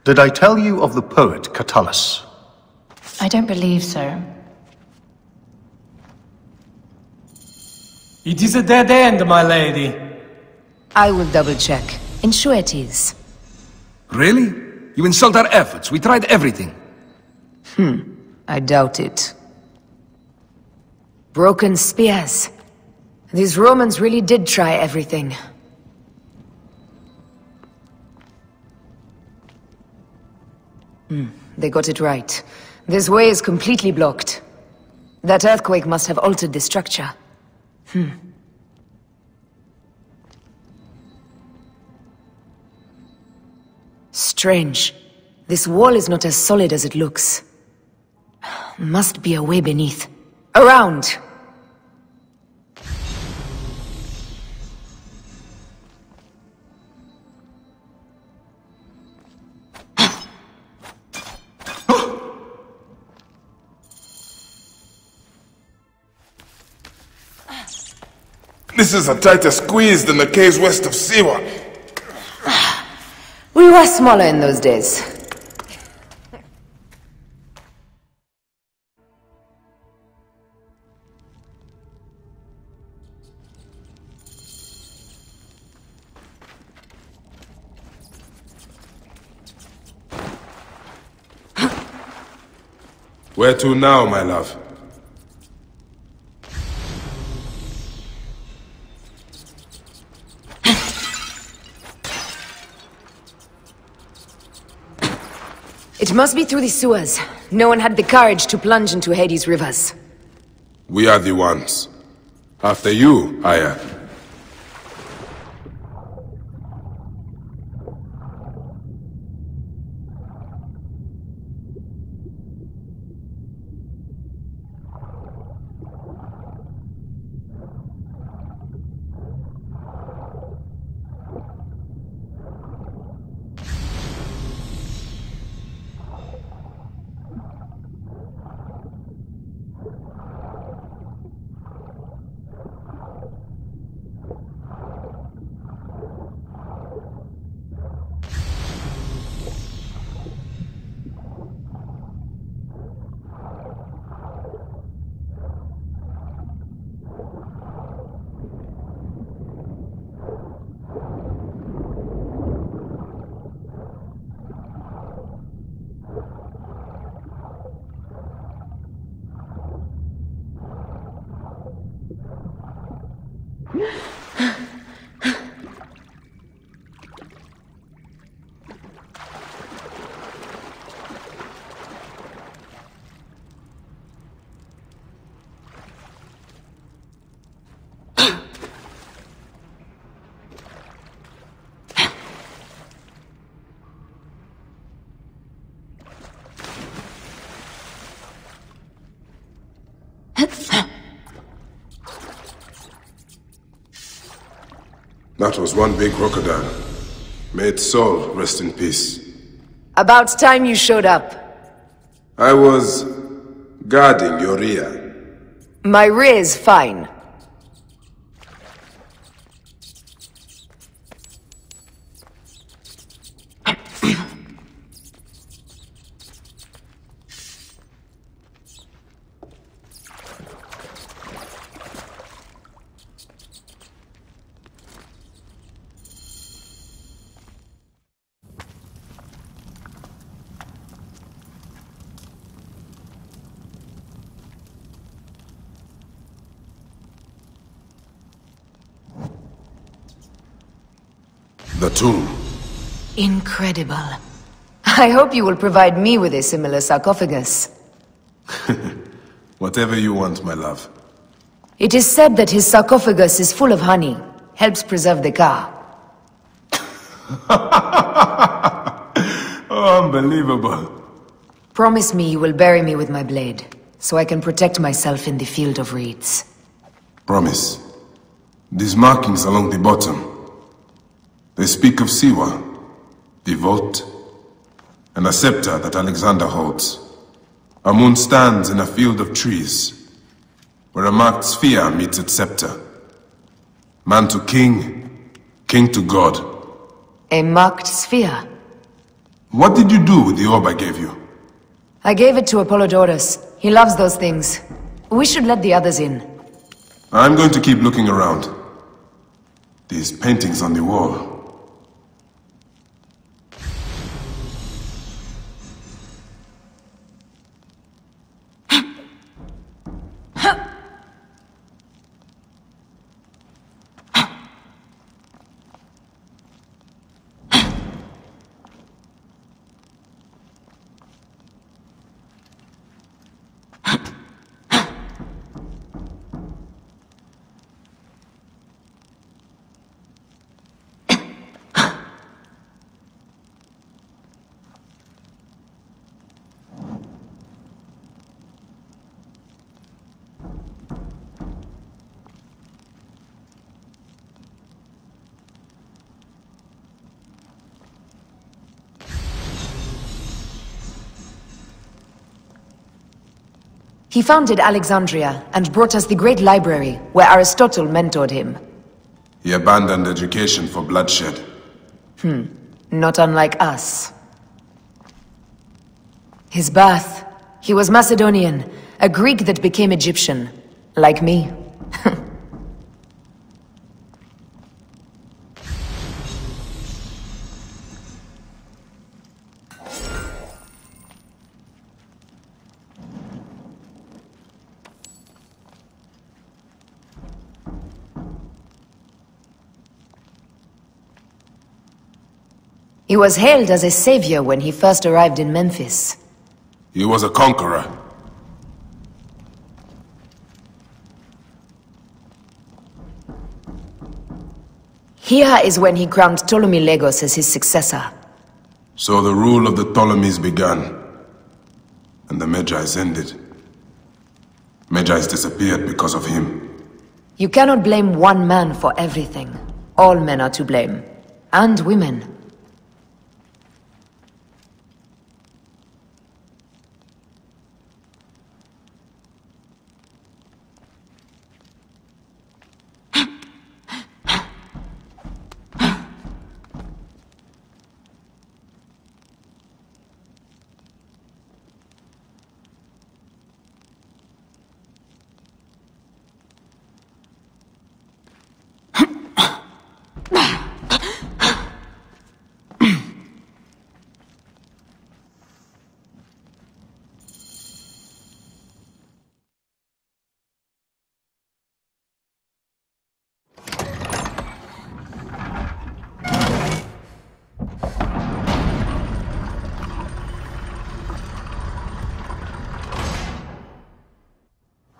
Did I tell you of the poet Catullus? I don't believe so. It is a dead end, my lady. I will double-check. Ensure it is. Really? You insult our efforts. We tried everything. I doubt it. Broken spears. These Romans really did try everything. They got it right. This way is completely blocked. That earthquake must have altered the structure. Strange. This wall is not as solid as it looks. Must be a way beneath. Around! This is a tighter squeeze than the caves west of Siwa. We were smaller in those days. Where to now, my love? It must be through the sewers. No one had the courage to plunge into Hades' rivers. We are the ones. After you, Aya. That was one big crocodile. May its soul rest in peace. About time you showed up. I was guarding your rear. My rear's fine. The tomb. Incredible. I hope you will provide me with a similar sarcophagus. Whatever you want, my love. It is said that his sarcophagus is full of honey, helps preserve the car. Oh, unbelievable. Promise me you will bury me with my blade, so I can protect myself in the field of reeds. Promise. These markings along the bottom, they speak of Siwa, the vault, and a scepter that Alexander holds. A moon stands in a field of trees, where a marked sphere meets its scepter. Man to king, king to god. A marked sphere? What did you do with the orb I gave you? I gave it to Apollodorus. He loves those things. We should let the others in. I'm going to keep looking around. These paintings on the wall. He founded Alexandria and brought us the great library, where Aristotle mentored him. He abandoned education for bloodshed. Not unlike us. His birth. He was Macedonian, a Greek that became Egyptian. Like me. He was hailed as a savior when he first arrived in Memphis. He was a conqueror. Here is when he crowned Ptolemy Legos as his successor. So the rule of the Ptolemies began, and the Magi's ended. Magi's disappeared because of him. You cannot blame one man for everything. All men are to blame. And women.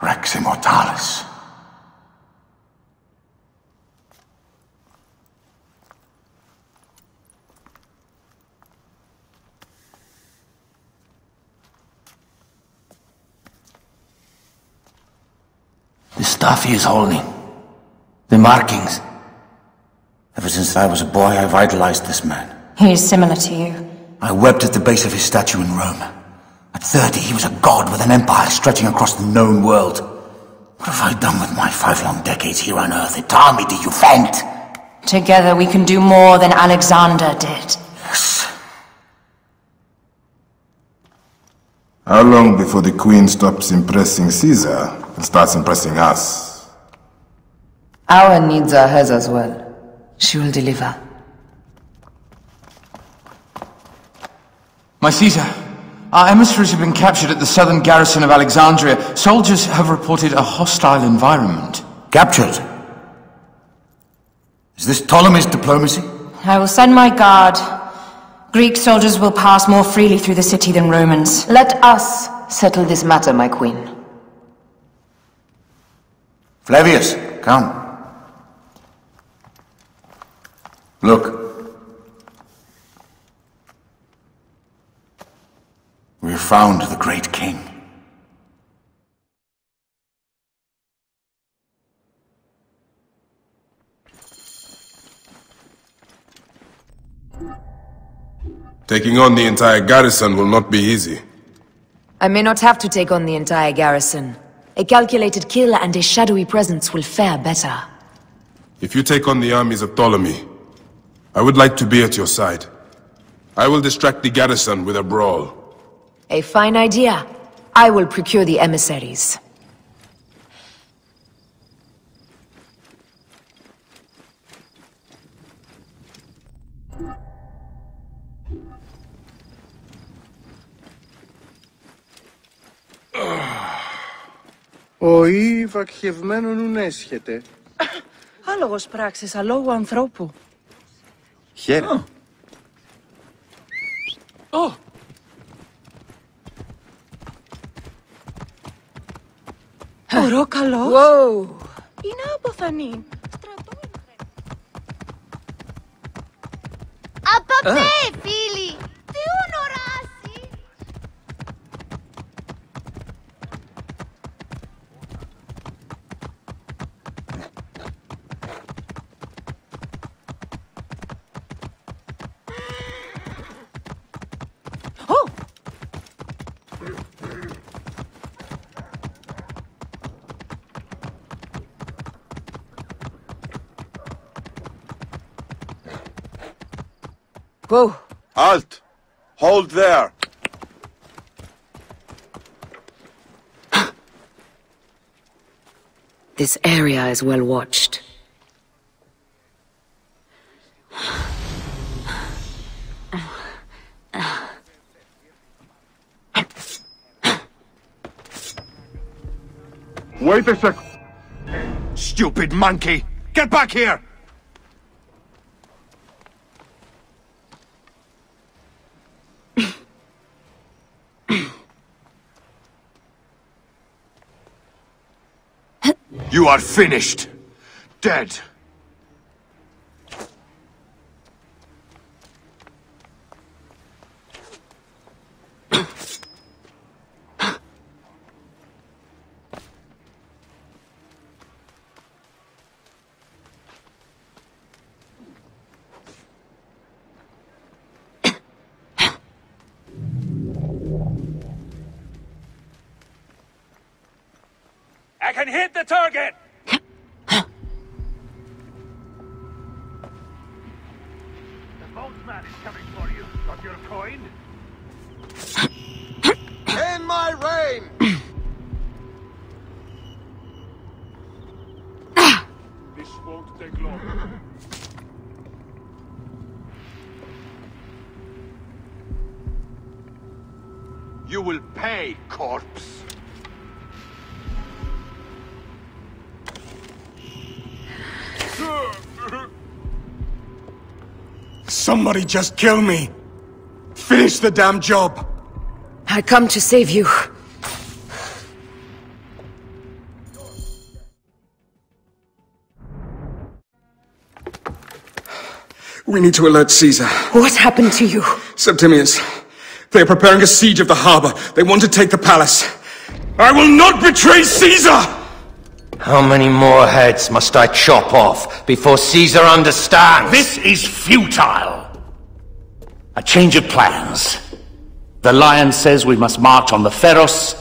Rex Immortalis. The stuff he is holding. The markings. Ever since I was a boy, I've idolized this man. He is similar to you. I wept at the base of his statue in Rome. At 30, he was a god with an empire stretching across the known world. What have I done with my 5 long decades here on Earth? Its army do you faint? Together we can do more than Alexander did. Yes. How long before the Queen stops impressing Caesar and starts impressing us? Our needs are hers as well. She will deliver. My Caesar, our emissaries have been captured at the southern garrison of Alexandria. Soldiers have reported a hostile environment. Captured? Is this Ptolemy's diplomacy? I will send my guard. Greek soldiers will pass more freely through the city than Romans. Let us settle this matter, my queen. Flavius, come. Look. We've found the great king. Taking on the entire garrison will not be easy. I may not have to take on the entire garrison. A calculated kill and a shadowy presence will fare better. If you take on the armies of Ptolemy, I would like to be at your side. I will distract the garrison with a brawl. A fine idea. I will procure the emissaries. Ο ή βακχευμένον ουν έσχεται. Άλογος πράξης αλόγου ανθρώπου. Χαίρε. Ωρό καλός. Whoa! Είναι αποθανή. Απαπέ, φίλοι! Τι ονοράσει! Whoa! Halt! Hold there! This area is well watched. Wait a sec! Stupid monkey! Get back here! You are finished. Dead. I can hit the target! The boatman is coming for you. Got your coin? In my reign! This won't take long. You will pay, corpse. Somebody just kill me! Finish the damn job! I come to save you. We need to alert Caesar. What happened to you? Septimius. They are preparing a siege of the harbor. They want to take the palace. I will not betray Caesar! How many more heads must I chop off before Caesar understands? This is futile! A change of plans. The lion says we must march on the Pharos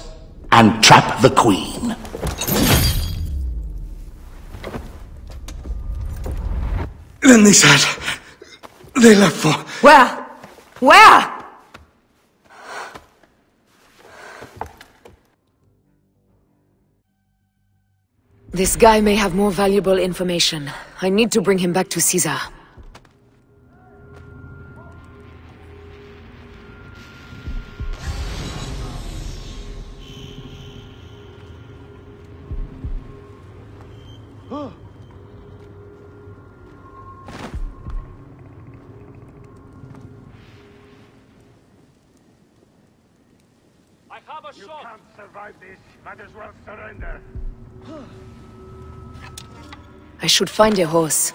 and trap the queen. Then they said... they left for... Where? Where? This guy may have more valuable information. I need to bring him back to Caesar. I have a shot! You can't survive this. Might as well surrender. I should find a horse.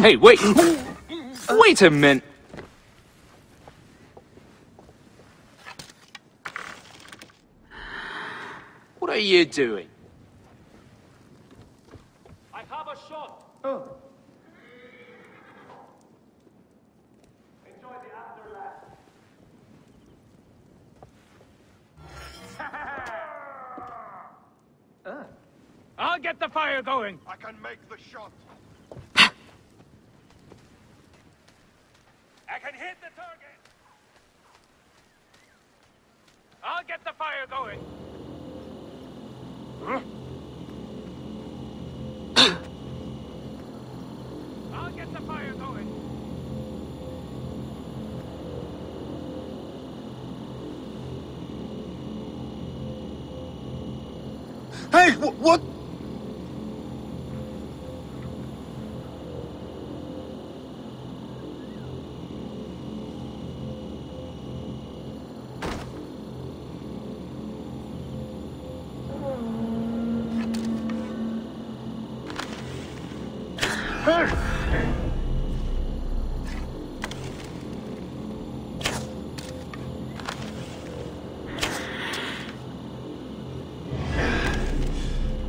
Hey, wait! Wait a minute! What are you doing? I have a shot! Enjoy the afterlife. I'll get get the fire going. I can make the shot. I can hit the target. I'll get the fire going. I'll get the fire going. Hey, what?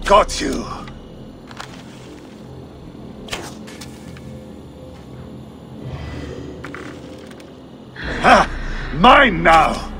Got you. Ha! Mine now.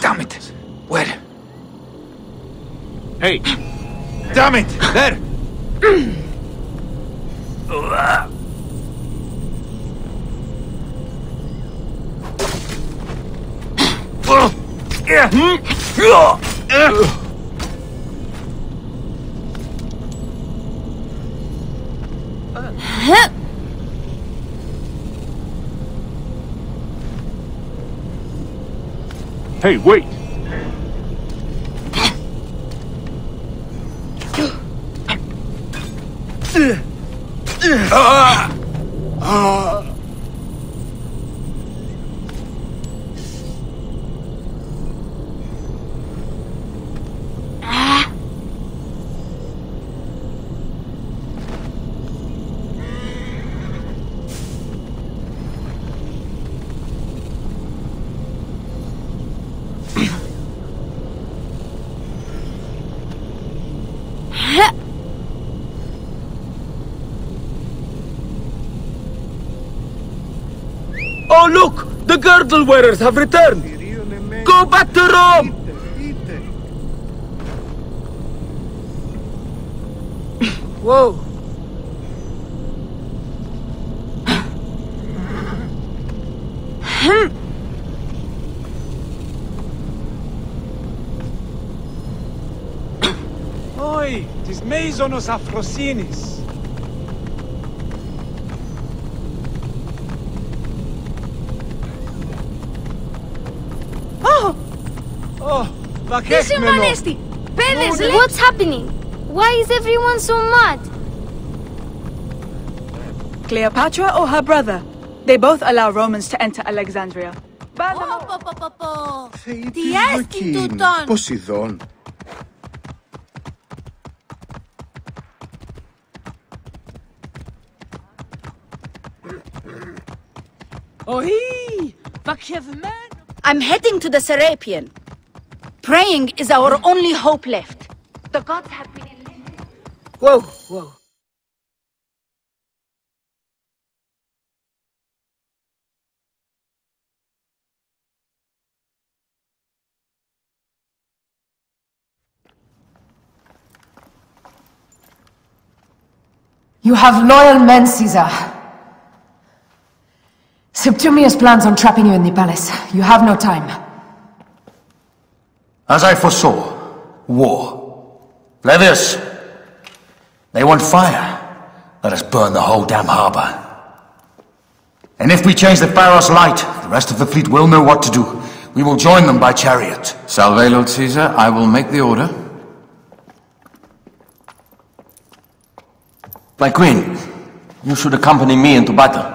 Damn it! Where? Hey! Damn it! There! Hey, wait! Oh, look! The girdle wearers have returned! Go back to Rome! Whoa! Oi! Tis Maisonos Afrosinis! What's happening? Why is everyone so mad? Cleopatra or her brother? They both allow Romans to enter Alexandria. Τι έστει τούτον! Ποσειδών. I'm heading to the Serapion. Praying is our only hope left. The gods have been enlisted. Whoa, whoa. You have loyal men, Caesar. Septimius plans on trapping you in the palace. You have no time. As I foresaw, war. Flavius, they want fire. Let us burn the whole damn harbor. And if we change the Pharos light, the rest of the fleet will know what to do. We will join them by chariot. Salve, Lord Caesar. I will make the order. My queen, you should accompany me into battle.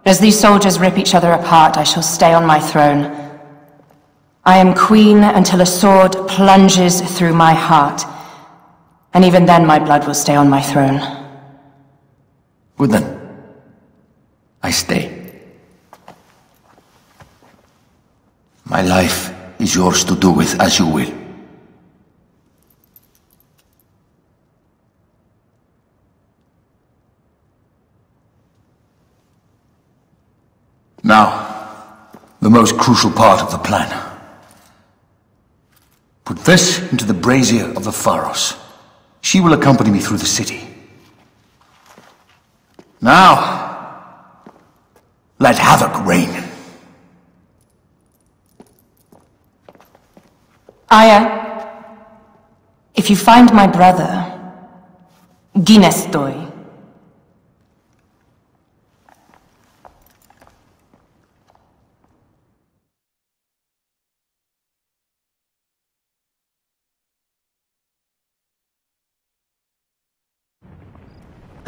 As these soldiers rip each other apart, I shall stay on my throne. I am queen until a sword plunges through my heart. And even then my blood will stay on my throne. Good then. I stay. My life is yours to do with as you will. Now, the most crucial part of the plan. Put this into the brazier of the Pharos. She will accompany me through the city. Now, let havoc reign. Aya, if you find my brother, Ginestoi.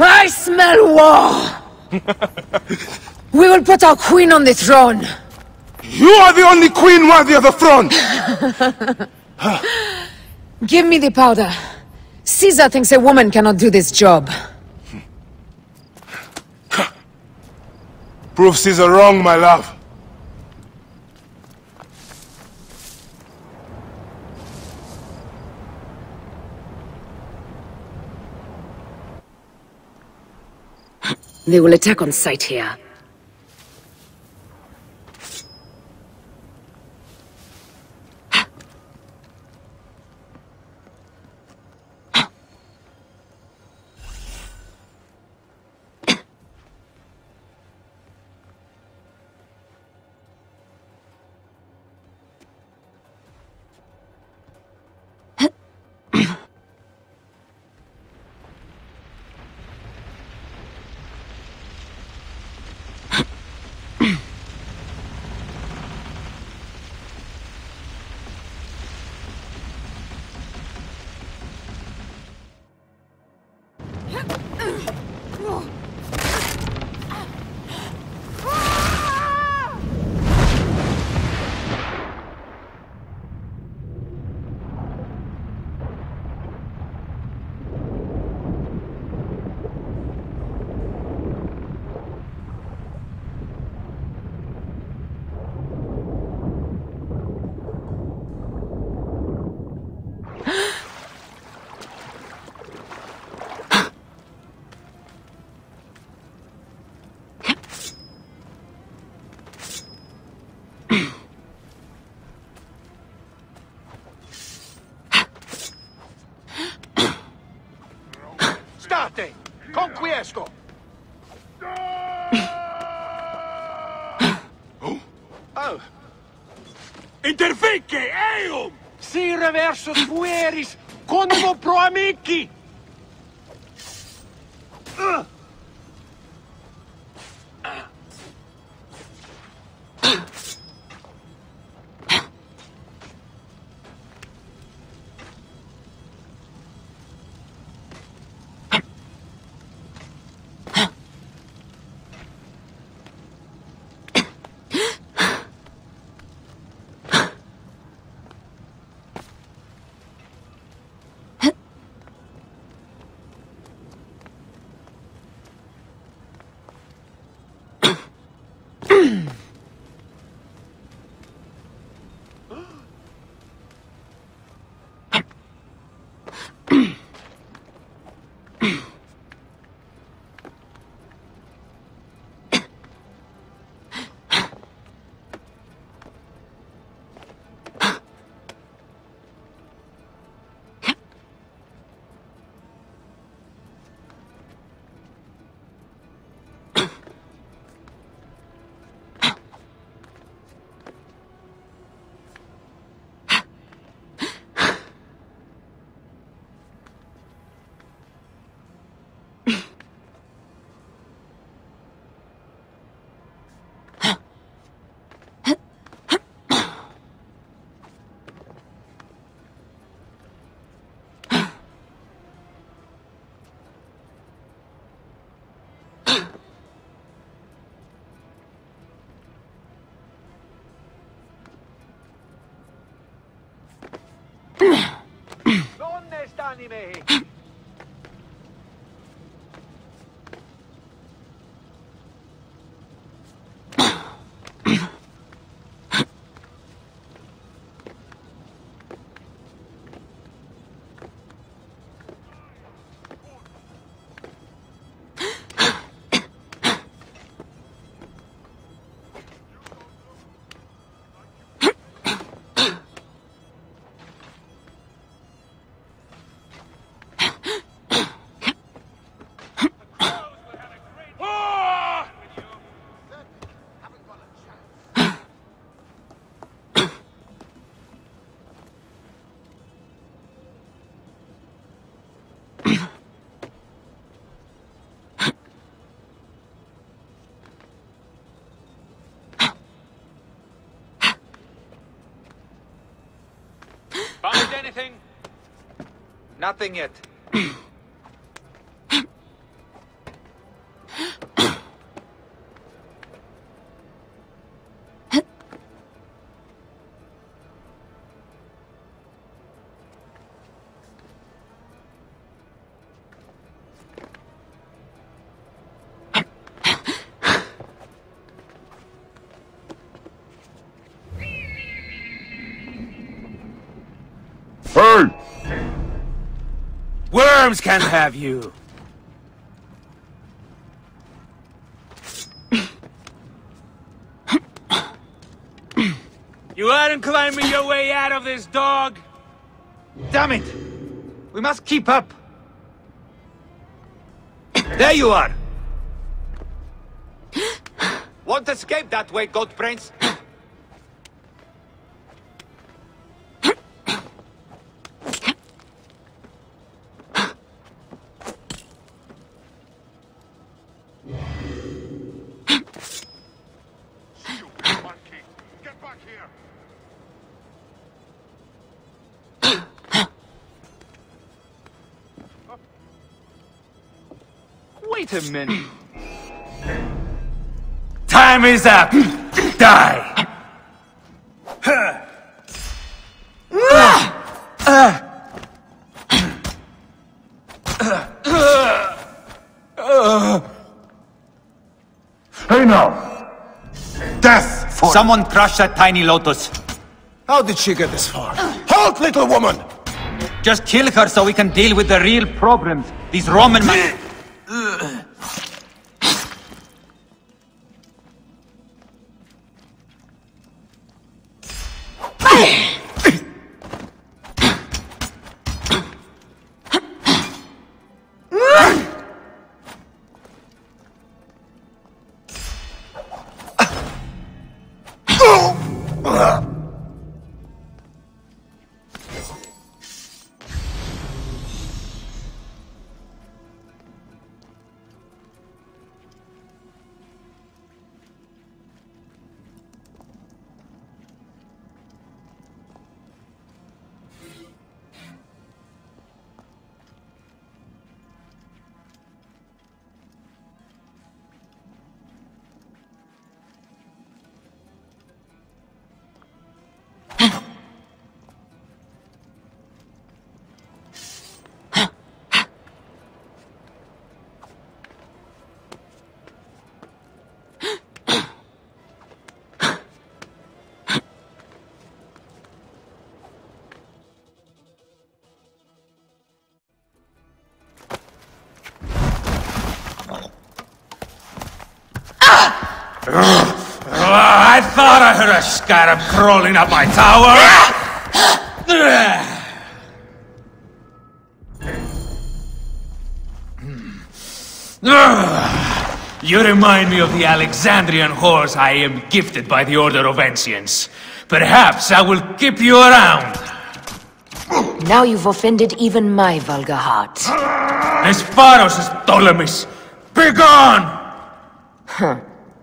I smell war! We will put our queen on the throne! You are the only queen worthy of the throne! Give me the powder. Caesar thinks a woman cannot do this job. Prove Caesar wrong, my love. They will attack on sight here. State! Conquiesco! Oh. Interfice eum! Si reversus pueris, conimo pro amici! Donne stanime! find anything? Nothing yet. Hey! Worms can't have you. You aren't climbing your way out of this, dog. Damn it! We must keep up. There you are! Won't escape that way, Goat Brains. Wait a minute. Time is up. Die. Hey now! Death for... Someone crushed that tiny lotus. How did she get this far? Halt, little woman! Just kill her so we can deal with the real problems. These Roman men... I thought I heard a scarab crawling up my tower! You remind me of the Alexandrian horse I am gifted by the Order of Ancients. Perhaps I will keep you around. Now you've offended even my vulgar heart. Espharos is Ptolemies! Begone! Huh.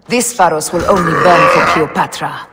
This Pharos will only burn for Cleopatra.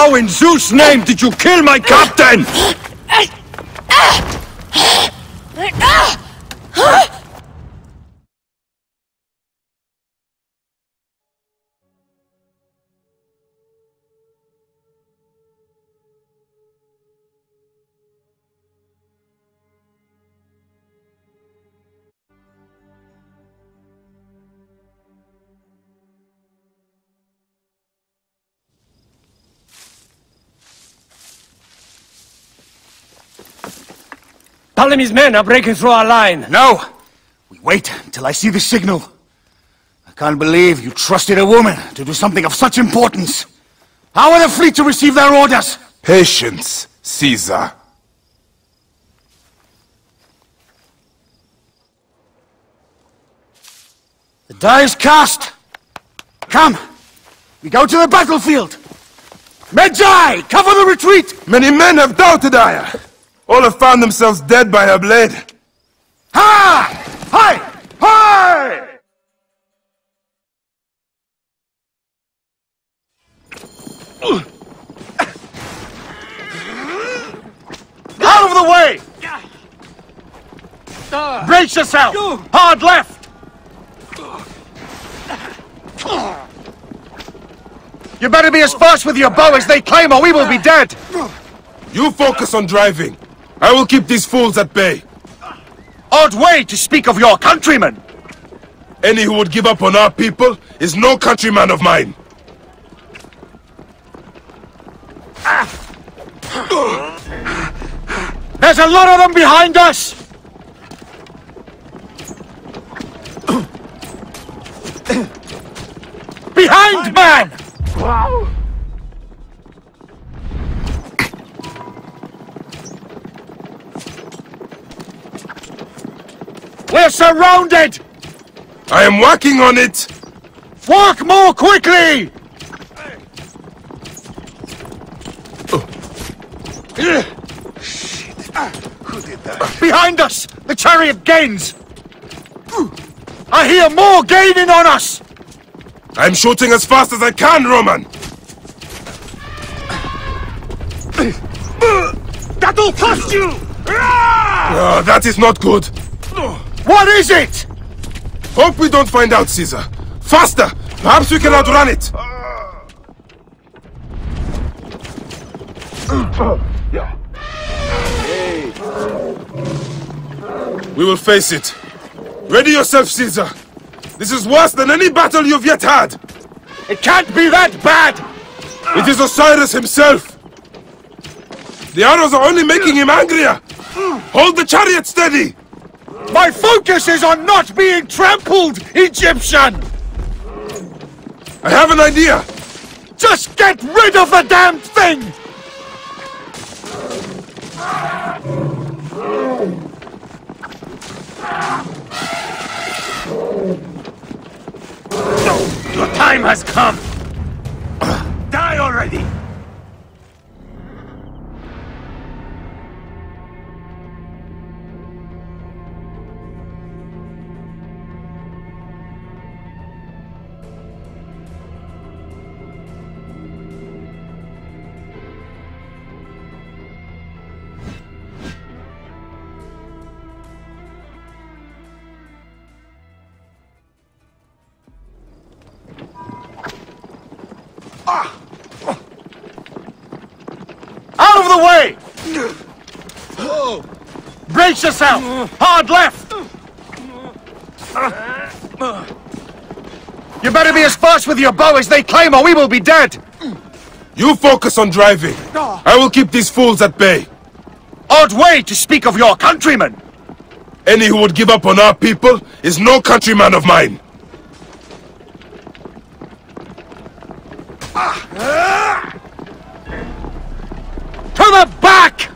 How in Zeus' name did you kill my captain? Ptolemy's men are breaking through our line. No! We wait until I see the signal. I can't believe you trusted a woman to do something of such importance. How are the fleet to receive their orders? Patience, Caesar. The die is cast. Come, we go to the battlefield. Magi, cover the retreat! Many men have doubted Aya. All have found themselves dead by her blade. Hi! Hi! Hi! Out of the way! Brace yourself! Hard left! You better be as fast with your bow as they claim or we will be dead! You focus on driving. I will keep these fools at bay. Odd way to speak of your countrymen! Any who would give up on our people is no countryman of mine. There's a lot of them behind us! Behind, man! We're surrounded! I am working on it! Work more quickly! Who did that? Behind us! The chariot gains! I hear more gaining on us! I'm shooting as fast as I can, Roman! That'll cost you! That is not good. What is it? Hope we don't find out, Caesar. Faster! Perhaps we can outrun it! We will face it. Ready yourself, Caesar. This is worse than any battle you've yet had. It can't be that bad! It is Osiris himself. The arrows are only making him angrier. Hold the chariot steady. My focus is on not being trampled, Egyptian! I have an idea. Just get rid of the damned thing! Your time has come! Die already! Out of the way! Brace yourself! Hard left! You better be as fast with your bow as they claim or we will be dead! You focus on driving. I will keep these fools at bay. Odd way to speak of your countrymen! Any who would give up on our people is no countryman of mine. To the back!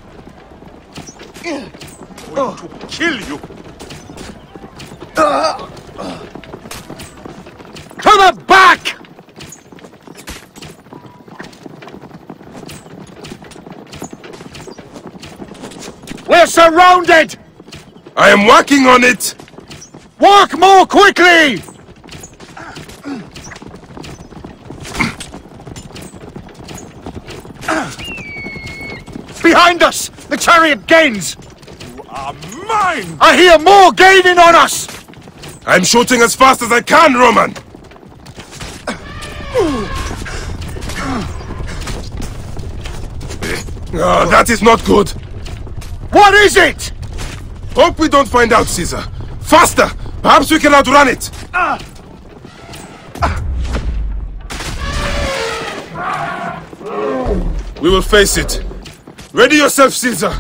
To kill you. To the back! We're surrounded! I am working on it. Work more quickly! Behind us! The chariot gains! You are mine! I hear more gaining on us! I'm shooting as fast as I can, Roman! That is not good. What is it? Hope we don't find out, Caesar. Faster! Perhaps we can outrun it! We will face it. Ready yourself, Caesar.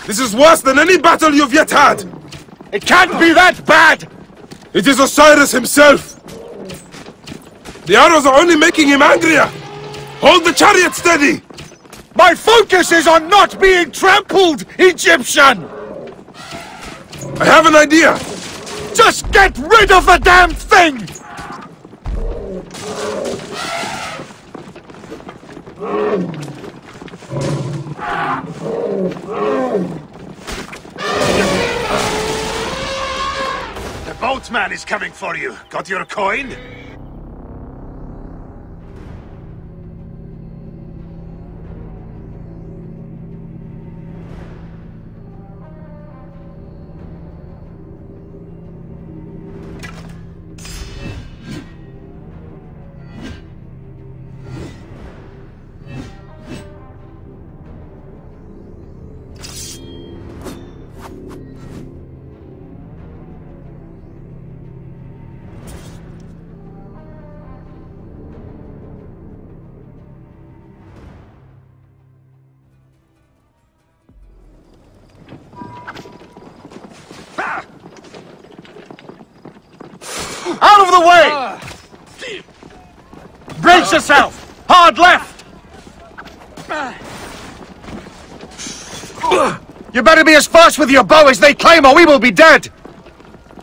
This is worse than any battle you've yet had. It can't be that bad! It is Osiris himself. The arrows are only making him angrier. Hold the chariot steady. My focus is on not being trampled, Egyptian! I have an idea. Just get rid of the damn thing! The boatman is coming for you. Got your coin? Out of the way! Brace yourself! Hard left! You better be as fast with your bow as they claim or we will be dead!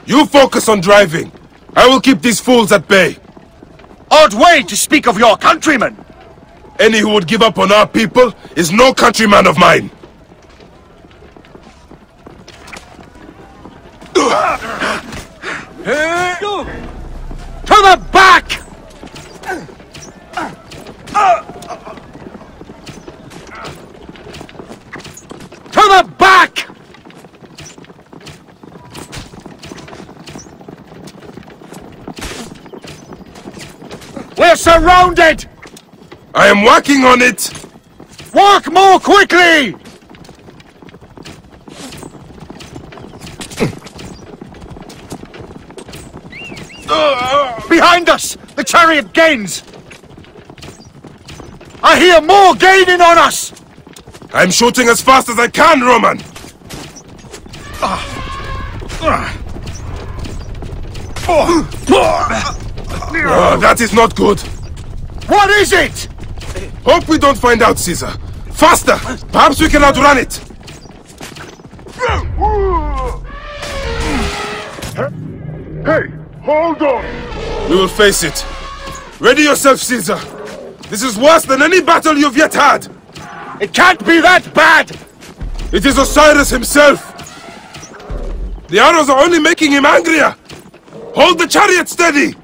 You focus on driving. I will keep these fools at bay. Odd way to speak of your countrymen! Any who would give up on our people is no countryman of mine. To the back! To the back! We're surrounded! I am working on it! Work more quickly! Behind us! The chariot gains! I hear more gaining on us! I'm shooting as fast as I can, Roman! That is not good. What is it? Hope we don't find out, Caesar. Faster! Perhaps we can outrun it! Hey, hold on! We will face it. Ready yourself, Caesar. This is worse than any battle you've yet had. It can't be that bad! It is Osiris himself. The arrows are only making him angrier. Hold the chariot steady.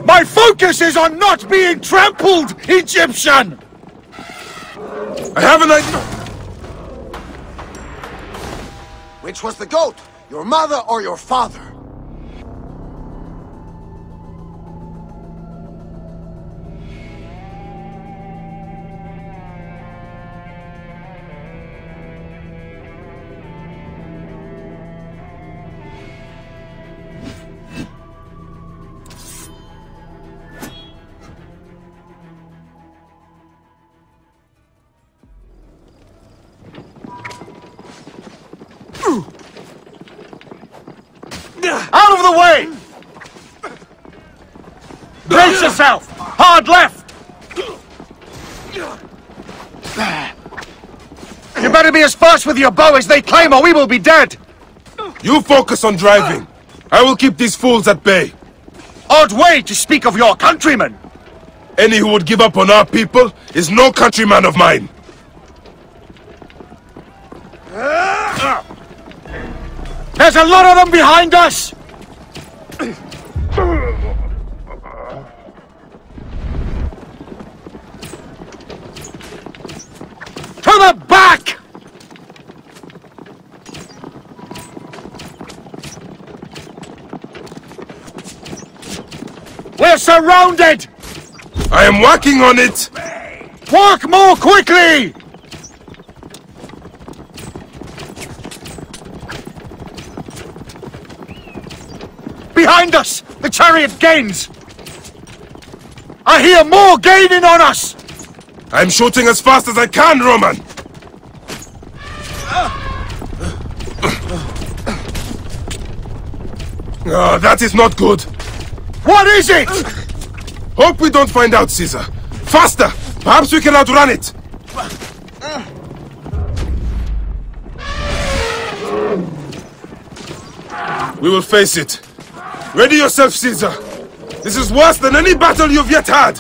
My focus is on not being trampled, Egyptian! I have an idea. Which was the goat? Your mother or your father? Out of the way! Brace yourself! Hard left! You better be as fast with your bow as they claim or we will be dead! You focus on driving. I will keep these fools at bay. Odd way to speak of your countrymen! Any who would give up on our people is no countryman of mine. There's a lot of them behind us! To the back! surrounded! I am working on it! Work more quickly! Behind us! The chariot gains! I hear more gaining on us! I'm shooting as fast as I can, Roman! Oh, that is not good! What is it? Hope we don't find out, Caesar. Faster! Perhaps we can outrun it! We will face it. Ready yourself, Caesar. This is worse than any battle you've yet had.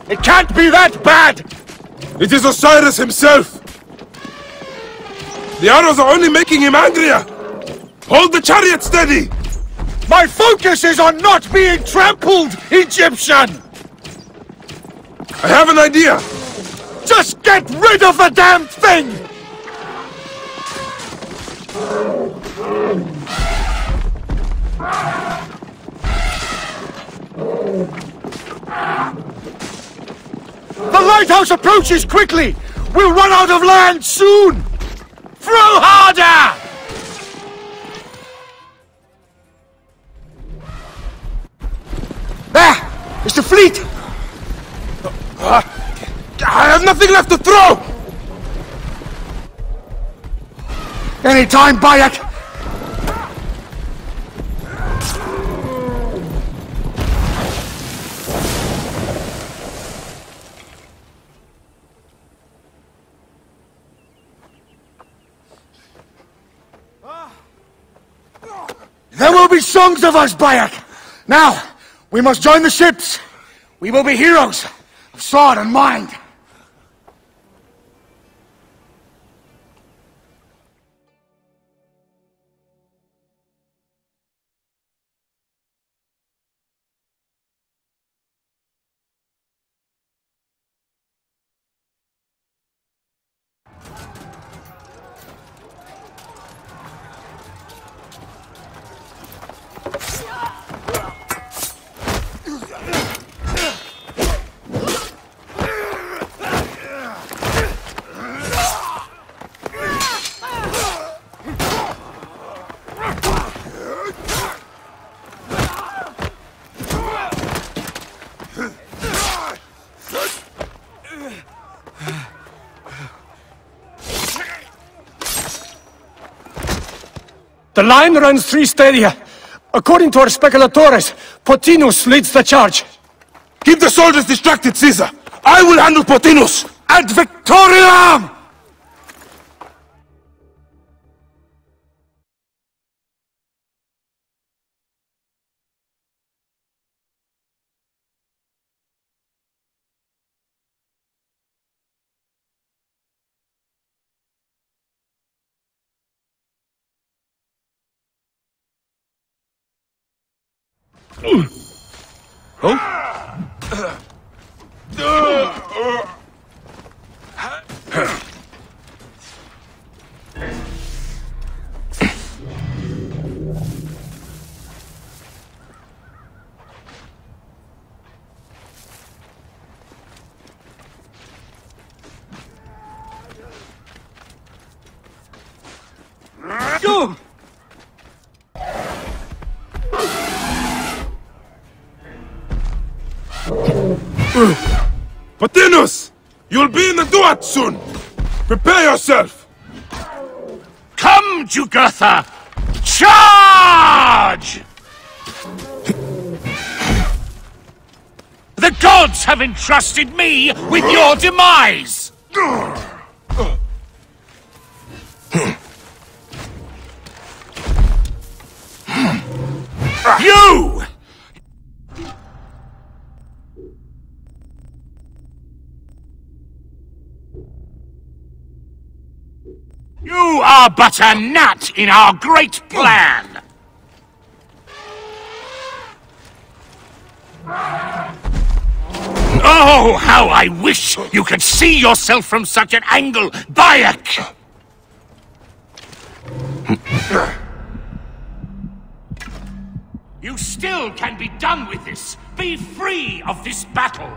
It can't be that bad! It is Osiris himself. The arrows are only making him angrier. Hold the chariot steady. My focus is on not being trampled, Egyptian! I have an idea. Just get rid of the damn thing! The lighthouse approaches quickly! We'll run out of land soon! Throw harder! There! It's the fleet! I have nothing left to throw! Anytime, Bayek! There will be songs of us, Bayek! Now, we must join the ships! We will be heroes of sword and mind! The line runs 3 stadia. According to our speculatores, Pothinus leads the charge. Keep the soldiers distracted, Caesar! I will handle Pothinus! Ad Victoriam! Pothinus! You'll be in the Duat soon! Prepare yourself! Come, Jugurtha! Charge! The gods have entrusted me with your demise! You! You are but a gnat in our great plan! Oh, how I wish you could see yourself from such an angle, Bayek! You still can be done with this, Be free of this battle!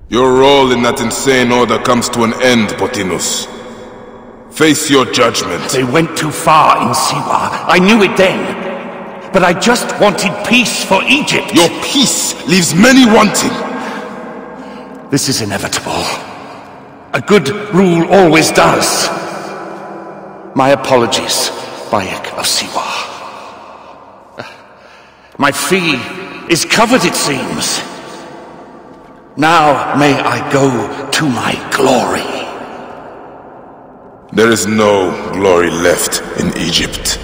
Your role in that insane order comes to an end, Pothinus. Face your judgment. They went too far in Siwa. I knew it then. But I just wanted peace for Egypt. Your peace leaves many wanting. This is inevitable. A good rule always does. My apologies, Bayek of Siwa. My fee is covered, it seems. Now may I go to my glory. There is no glory left in Egypt.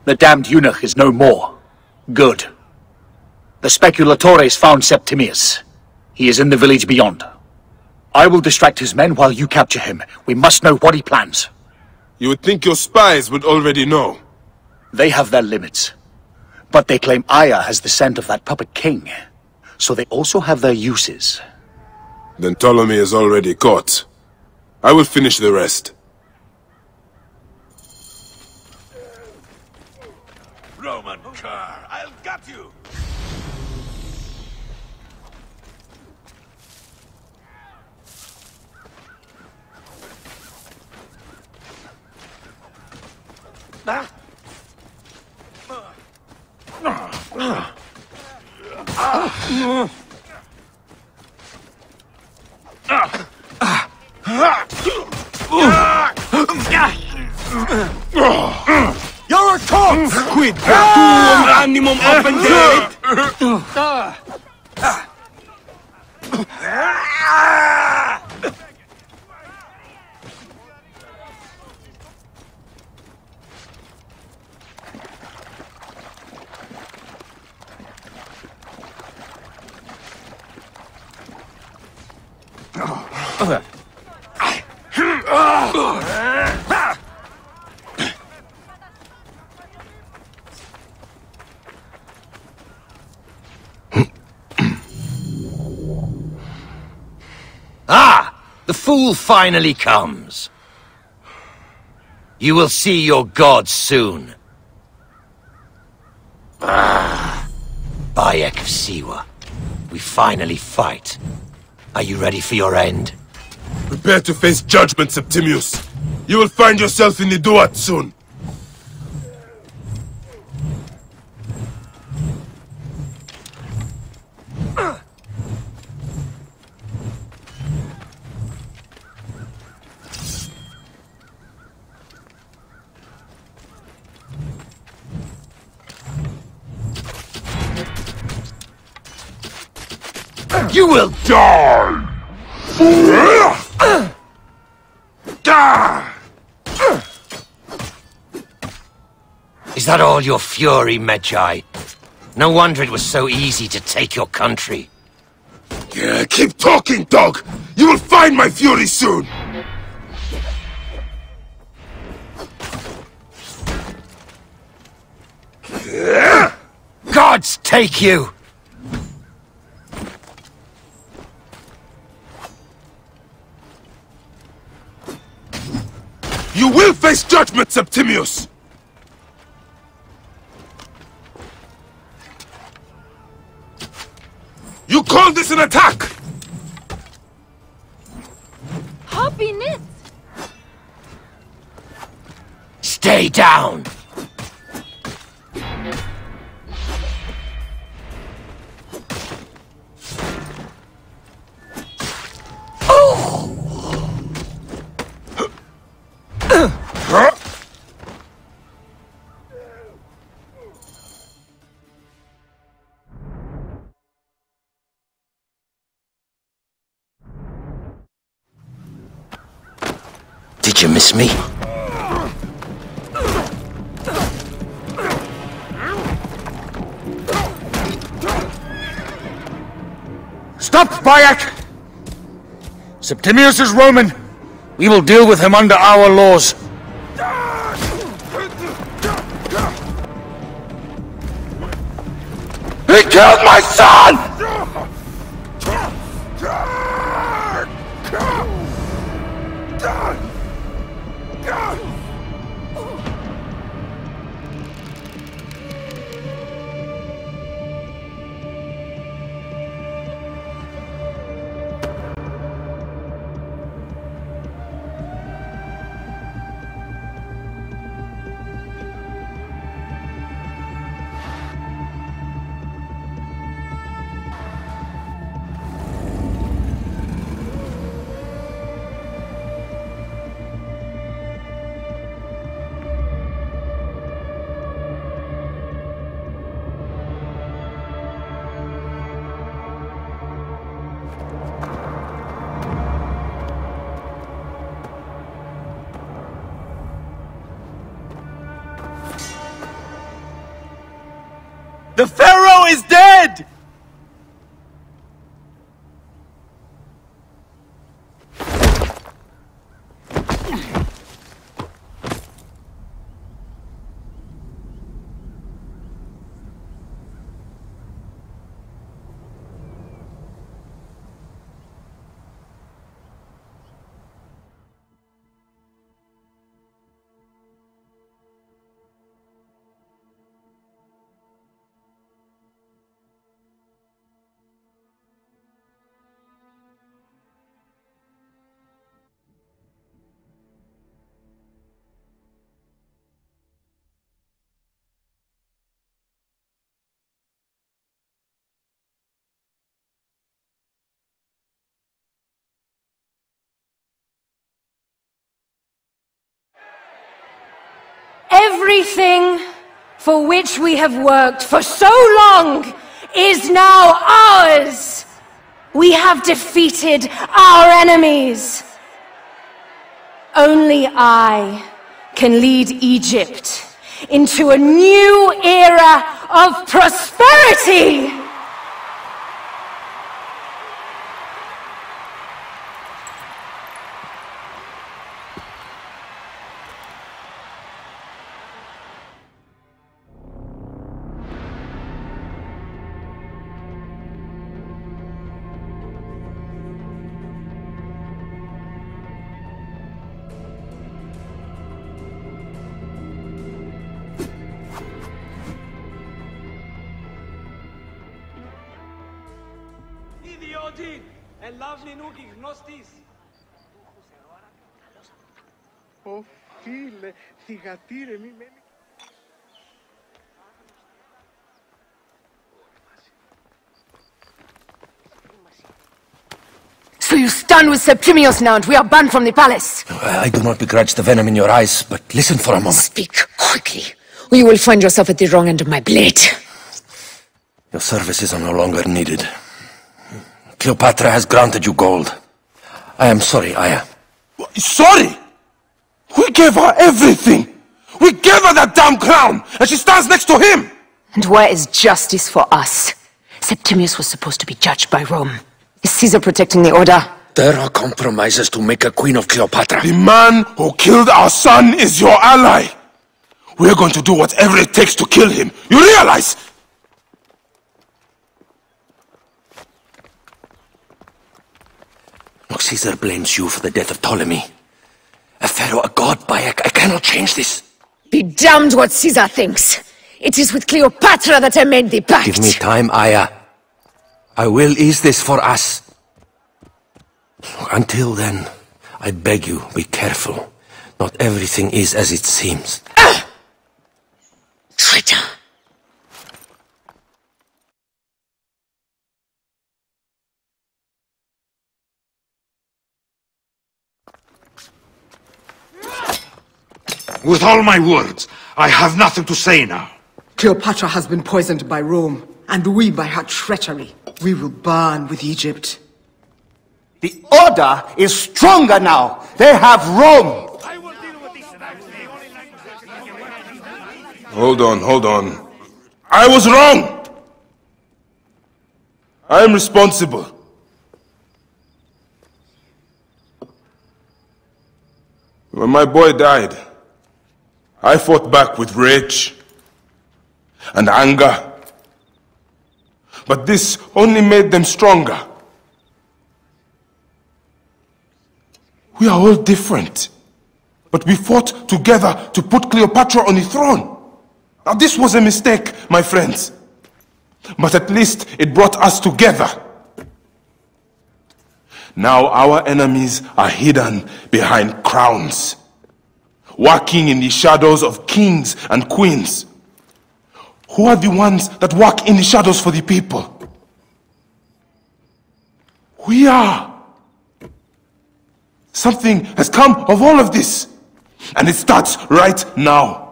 The damned eunuch is no more. Good. The speculatores found Septimius. He is in the village beyond. I will distract his men while you capture him. We must know what he plans. You would think your spies would already know. They have their limits. But they claim Aya has the scent of that puppet king. So they also have their uses. Then Ptolemy is already caught. I will finish the rest. Roman cur, I'll gut you! You're a corpse! Quid tuum animum offendere! Ah! The fool finally comes. You will see your gods soon. Bayek of Siwa. We finally fight. Are you ready for your end? Prepare to face judgment, Septimius. You will find yourself in the Duat soon. You will die! Is that all your fury, Medjay? No wonder it was so easy to take your country. Yeah, keep talking, dog! You will find my fury soon! Gods take you! You will face judgment, Septimius! You call this an attack? Happiness! down! Did you miss me? Stop, Bayek! Septimius is Roman. We will deal with him under our laws. He killed my son! The Pharaoh is dead! Everything for which we have worked for so long is now ours! We have defeated our enemies! Only I can lead Egypt into a new era of prosperity! So you stand with Septimius now, and we are banned from the palace. I do not begrudge the venom in your eyes, but listen for a moment. Speak quickly, or you will find yourself at the wrong end of my blade. Your services are no longer needed. Cleopatra has granted you gold. I am sorry, Aya. Sorry? We gave her everything! We gave her that damn crown, and she stands next to him! And where is justice for us? Septimius was supposed to be judged by Rome. Is Caesar protecting the order? There are compromises to make a queen of Cleopatra. The man who killed our son is your ally! We're going to do whatever it takes to kill him. You realize? Look, Caesar blames you for the death of Ptolemy. A pharaoh, a god, Bayek. I cannot change this. Be damned what Caesar thinks. It is with Cleopatra that I made the pact. Give me time, Aya. I will ease this for us. Until then, I beg you, be careful. Not everything is as it seems. Cleopatra. With all my words, I have nothing to say now. Cleopatra has been poisoned by Rome, and we by her treachery. We will burn with Egypt. The Order is stronger now. They have Rome. Hold on. I was wrong! I am responsible. When my boy died, I fought back with rage and anger. But this only made them stronger. We are all different. But we fought together to put Cleopatra on the throne. Now this was a mistake, my friends. But at least it brought us together. Now our enemies are hidden behind crowns, working in the shadows of kings and queens. Who are the ones that work in the shadows for the people? We are. Something has come of all of this, and it starts right now.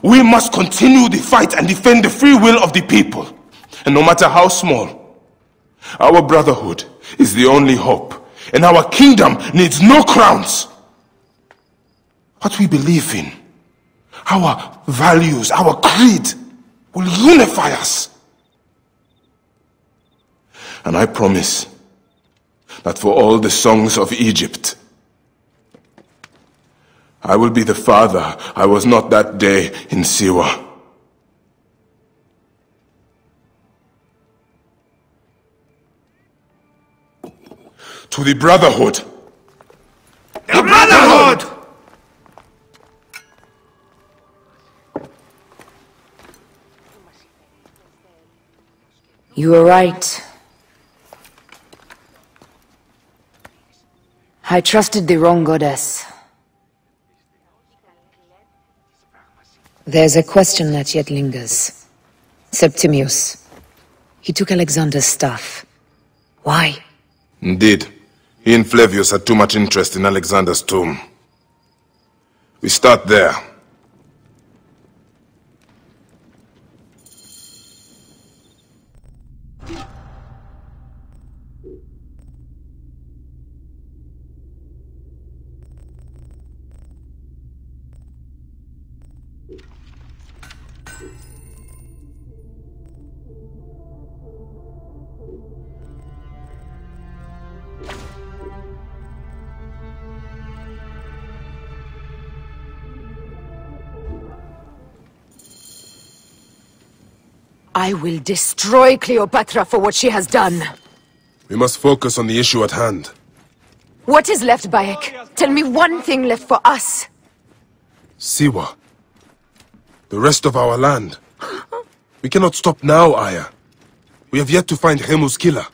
We must continue the fight and defend the free will of the people. And no matter how small, our brotherhood is the only hope, and our kingdom needs no crowns. What we believe in, our values, our creed, will unify us. And I promise that for all the songs of Egypt, I will be the father I was not that day in Siwa. To the Brotherhood! The Brotherhood! You were right. I trusted the wrong goddess. There's a question that yet lingers. Septimius. He took Alexander's staff. Why? Indeed. He and Flavius had too much interest in Alexander's tomb. We start there. I will destroy Cleopatra for what she has done. We must focus on the issue at hand. What is left, Bayek? Tell me one thing left for us. Siwa. The rest of our land. We cannot stop now, Aya. We have yet to find Hemu's killer.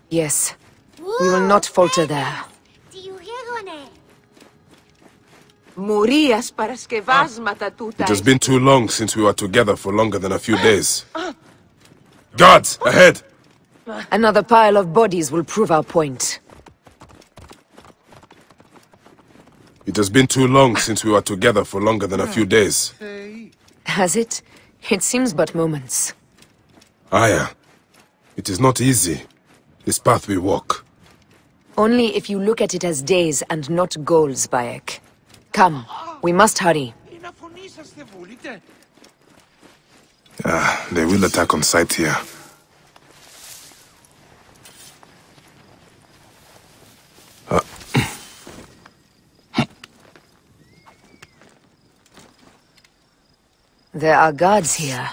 Yes. We will not falter there. It has been too long since we were together for longer than a few days. Guards, ahead! Another pile of bodies will prove our point. It has been too long since we were together for longer than a few days. Has it? It seems but moments. Aya, it is not easy, this path we walk. Only if you look at it as days and not goals, Bayek. Come, we must hurry. They will attack on sight here. There are guards here.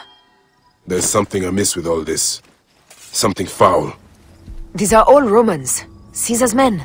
There's something amiss with all this. Something foul. These are all Romans. Caesar's men.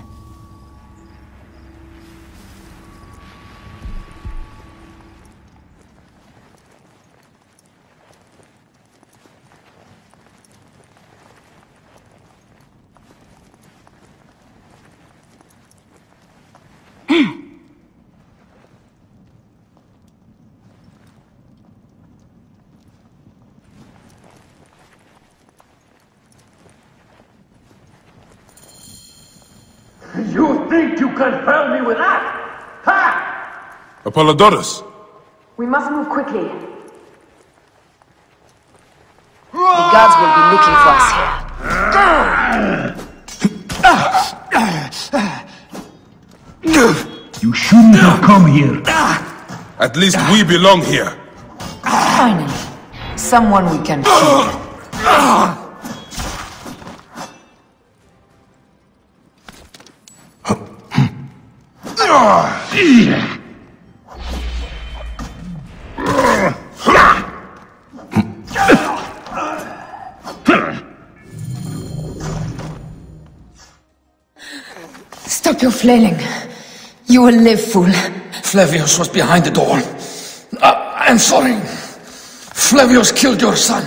think you can fool me with that? Ha! Apollodorus! We must move quickly. The guards will be looking for us here. You shouldn't have come here. At least we belong here. Finally, someone we can keep. Stop your flailing. You will live, fool. Flavius was behind the door. I'm sorry. Flavius killed your son.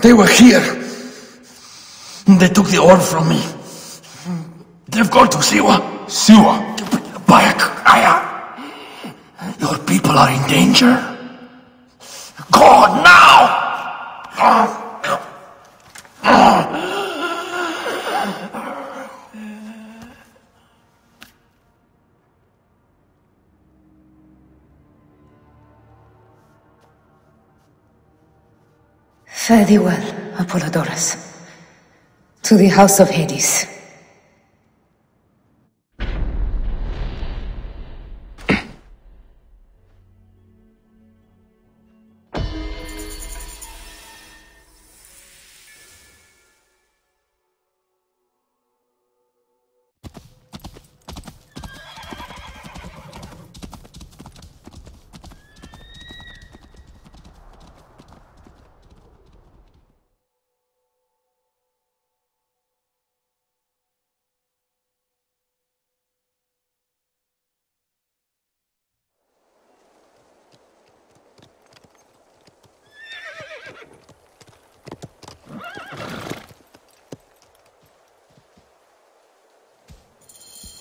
They were here. They took the orb from me. They've gone to Siwa. Siwa? Bayek, Aya. Your people are in danger. Go now! Fare thee well, Apollodorus. To the House of Hades.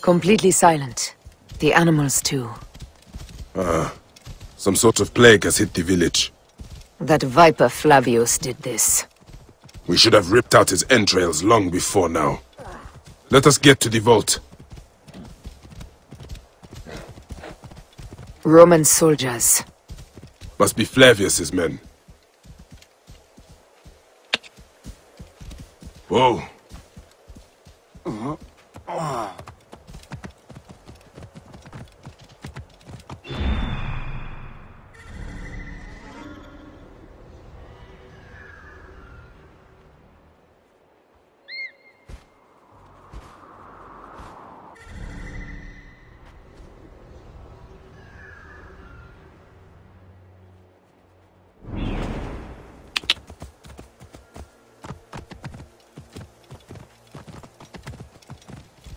Completely silent. The animals too. Some sort of plague has hit the village. That viper Flavius did this. We should have ripped out his entrails long before now. Let us get to the vault. Roman soldiers. Must be Flavius's men. Whoa.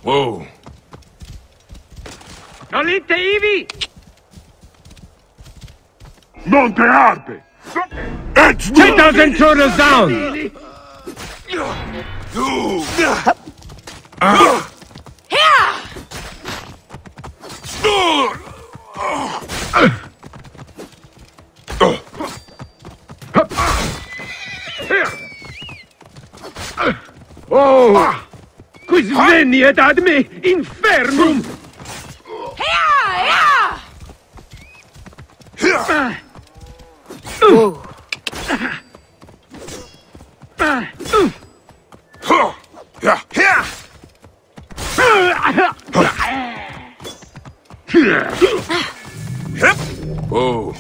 Whoa. Nolite ivi! Non te arde! Take those intruders down! Here! Oh! Quis veniet ad me infernum! Whoa. Whoa.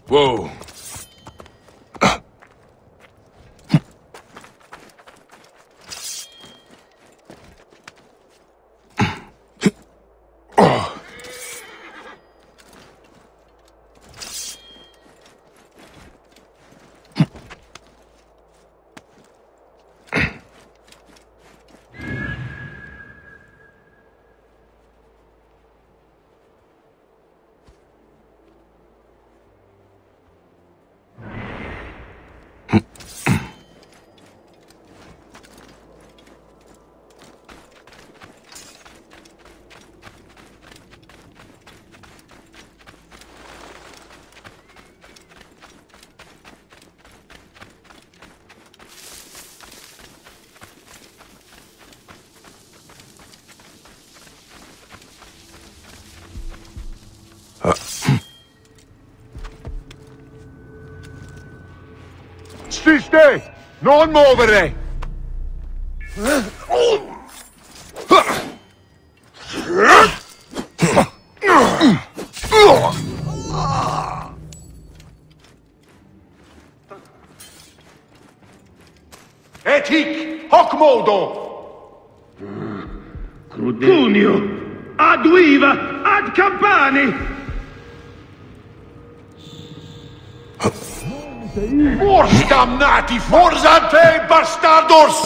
Whoa. si stay! Non muovere! Et hic, hoc modo! Cuneo! Ad viva! Ad campani! Mors damnati! Morsante bastardos!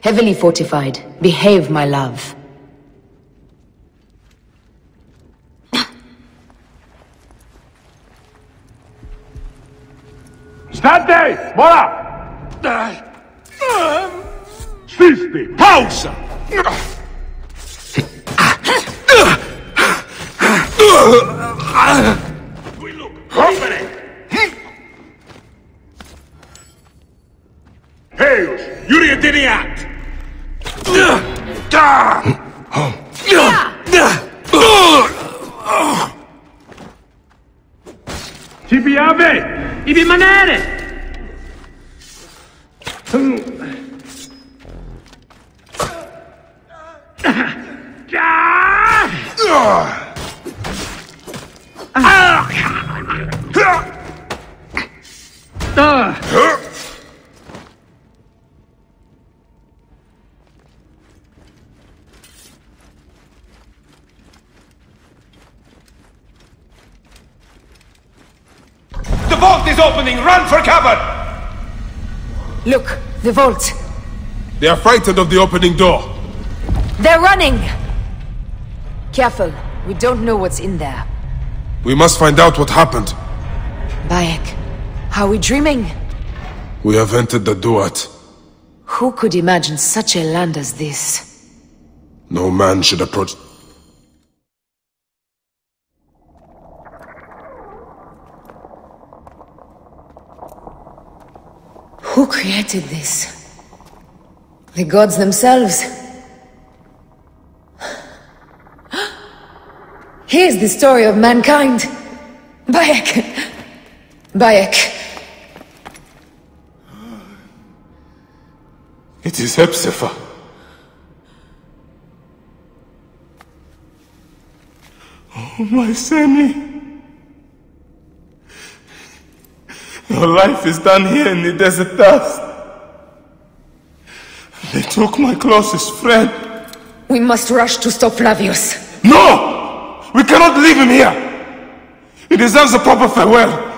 Heavily fortified. Behave, my love. Stante! Mola! Sisti! Pausa! Heus! Urietiniat! Ci piave! Ibi manere! The vault is opening! Run for cover! Look, the vault. They are frightened of the opening door. They're running! Careful, we don't know what's in there. We must find out what happened. Bayek, are we dreaming? We have entered the Duat. Who could imagine such a land as this? No man should approach... Who created this? The gods themselves? Here's the story of mankind. Bayek! Bayek! It is Hepzibah. Oh, my Semi. Your life is done here in the desert dust. They took my closest friend. We must rush to stop Flavius. No! We cannot leave him here! He deserves a proper farewell.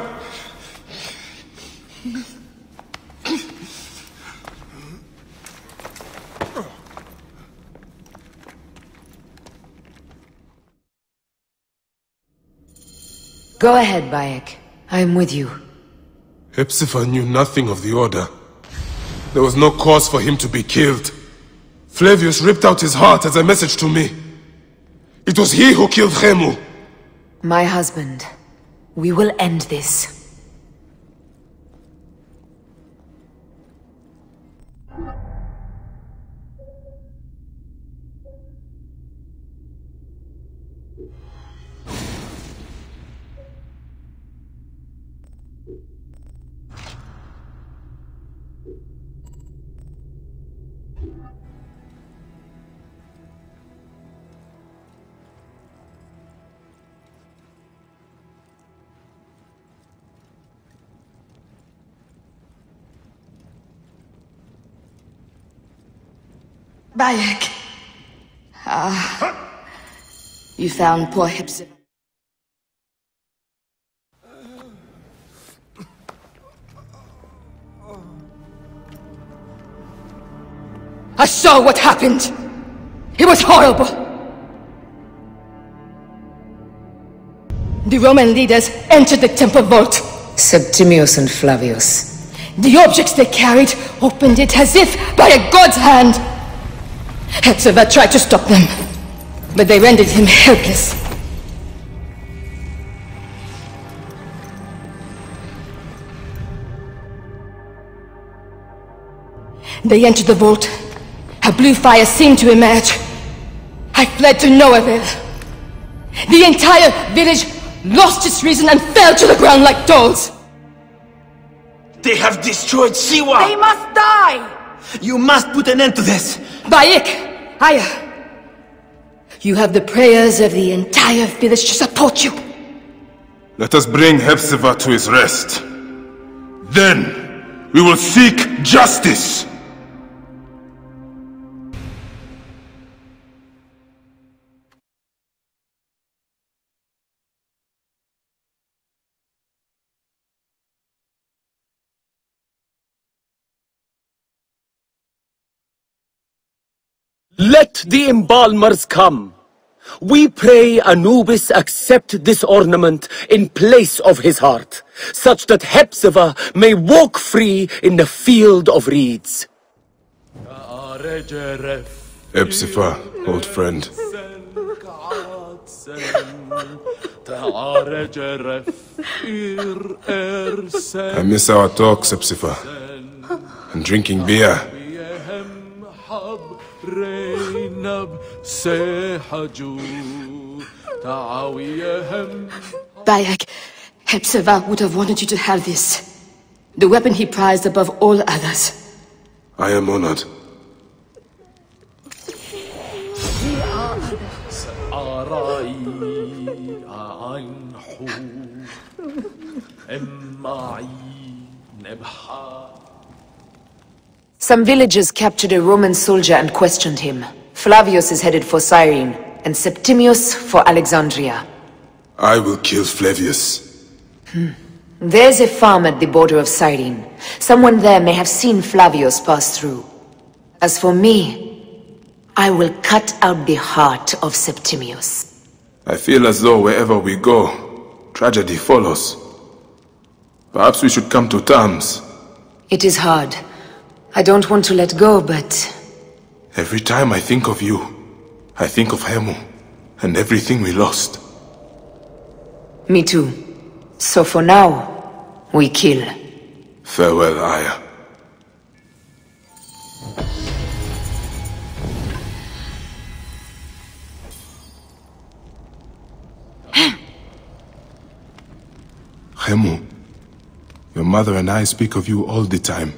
Go ahead, Bayek. I am with you. Hepzibah knew nothing of the Order. There was no cause for him to be killed. Flavius ripped out his heart as a message to me. It was he who killed Khemu. My husband. We will end this. Bayek. You found poor Hepzibah. I saw what happened. It was horrible. The Roman leaders entered the temple vault. Septimius and Flavius. The objects they carried opened it as if by a god's hand. Hepzibah tried to stop them, but they rendered him helpless. They entered the vault. A blue fire seemed to emerge. I fled to no avail. The entire village lost its reason and fell to the ground like dolls. They have destroyed Siwa! They must die! You must put an end to this! Bayek! Aya! You have the prayers of the entire village to support you. Let us bring Hepzibah to his rest. Then, we will seek justice! Let the embalmers come. We pray Anubis accept this ornament in place of his heart, such that Hepzibah may walk free in the field of reeds. Hepzibah, old friend. I miss our talks, Hepzibah, and drinking beer. Bayek, Hepzibah would have wanted you to have this. The weapon he prized above all others. I am honored. Some villagers captured a Roman soldier and questioned him. Flavius is headed for Cyrene, and Septimius for Alexandria. I will kill Flavius. There's a farm at the border of Cyrene. Someone there may have seen Flavius pass through. As for me, I will cut out the heart of Septimius. I feel as though wherever we go, tragedy follows. Perhaps we should come to terms. It is hard. I don't want to let go, but... Every time I think of you, I think of Hemu, and everything we lost. Me too. So for now, we kill. Farewell, Aya. Hemu, your mother and I speak of you all the time.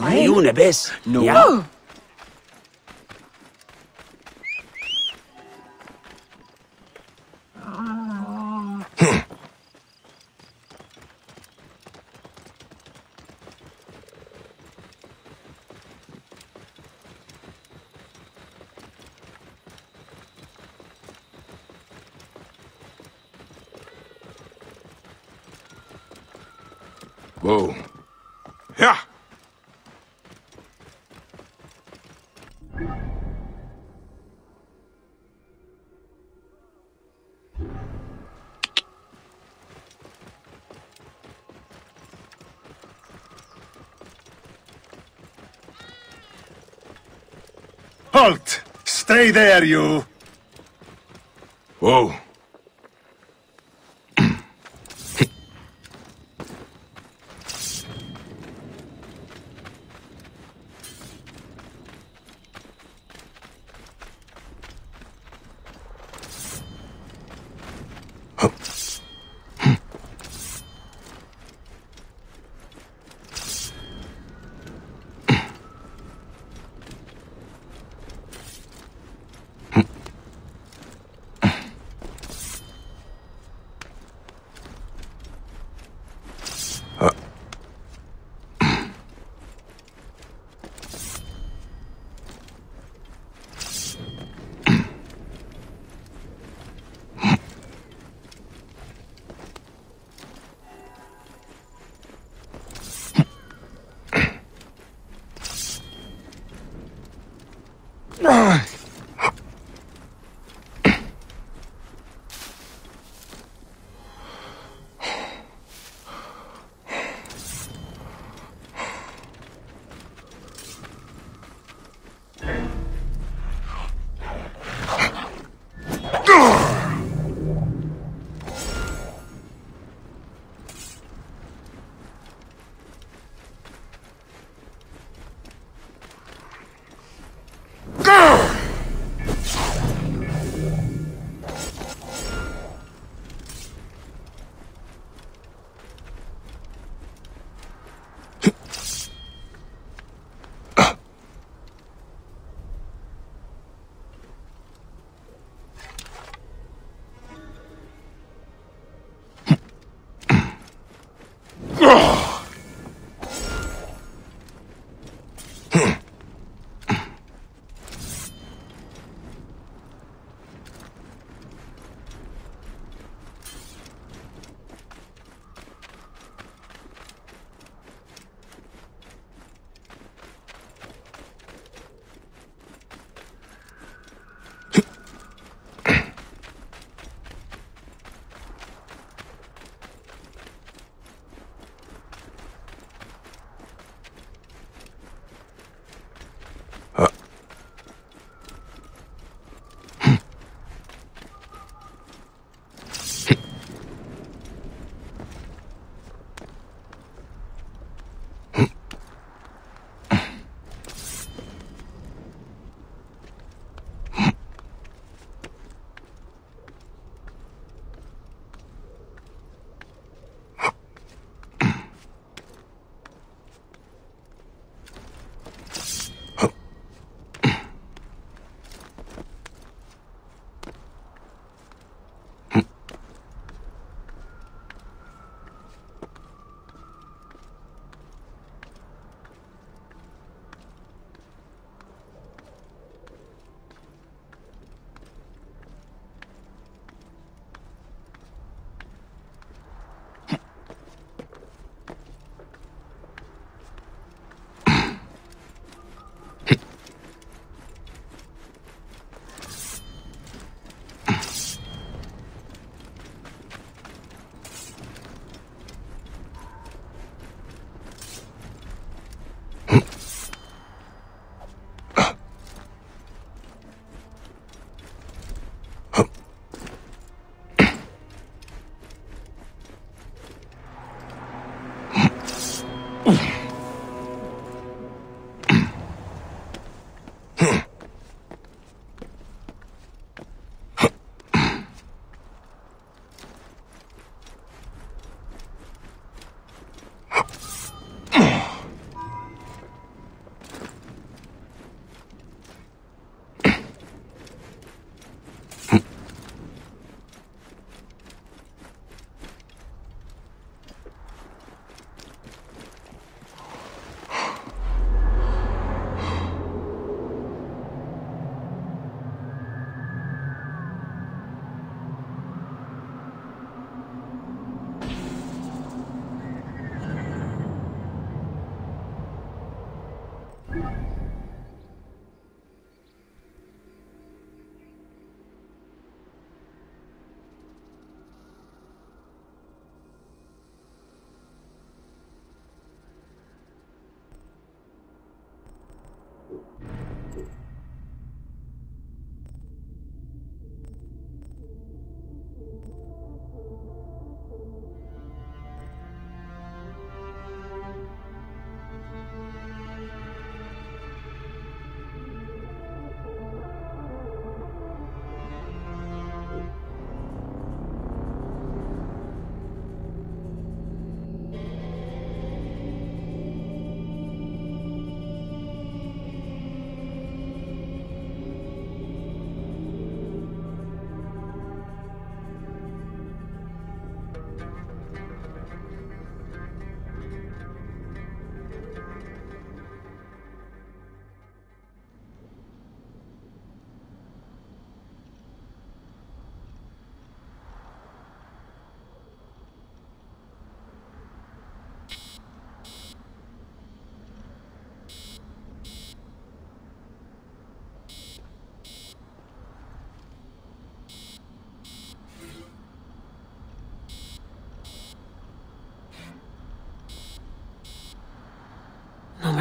عيونه بس No. Whoa. Yeah. Halt! Stay there, you! Whoa.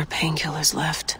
painkillers left.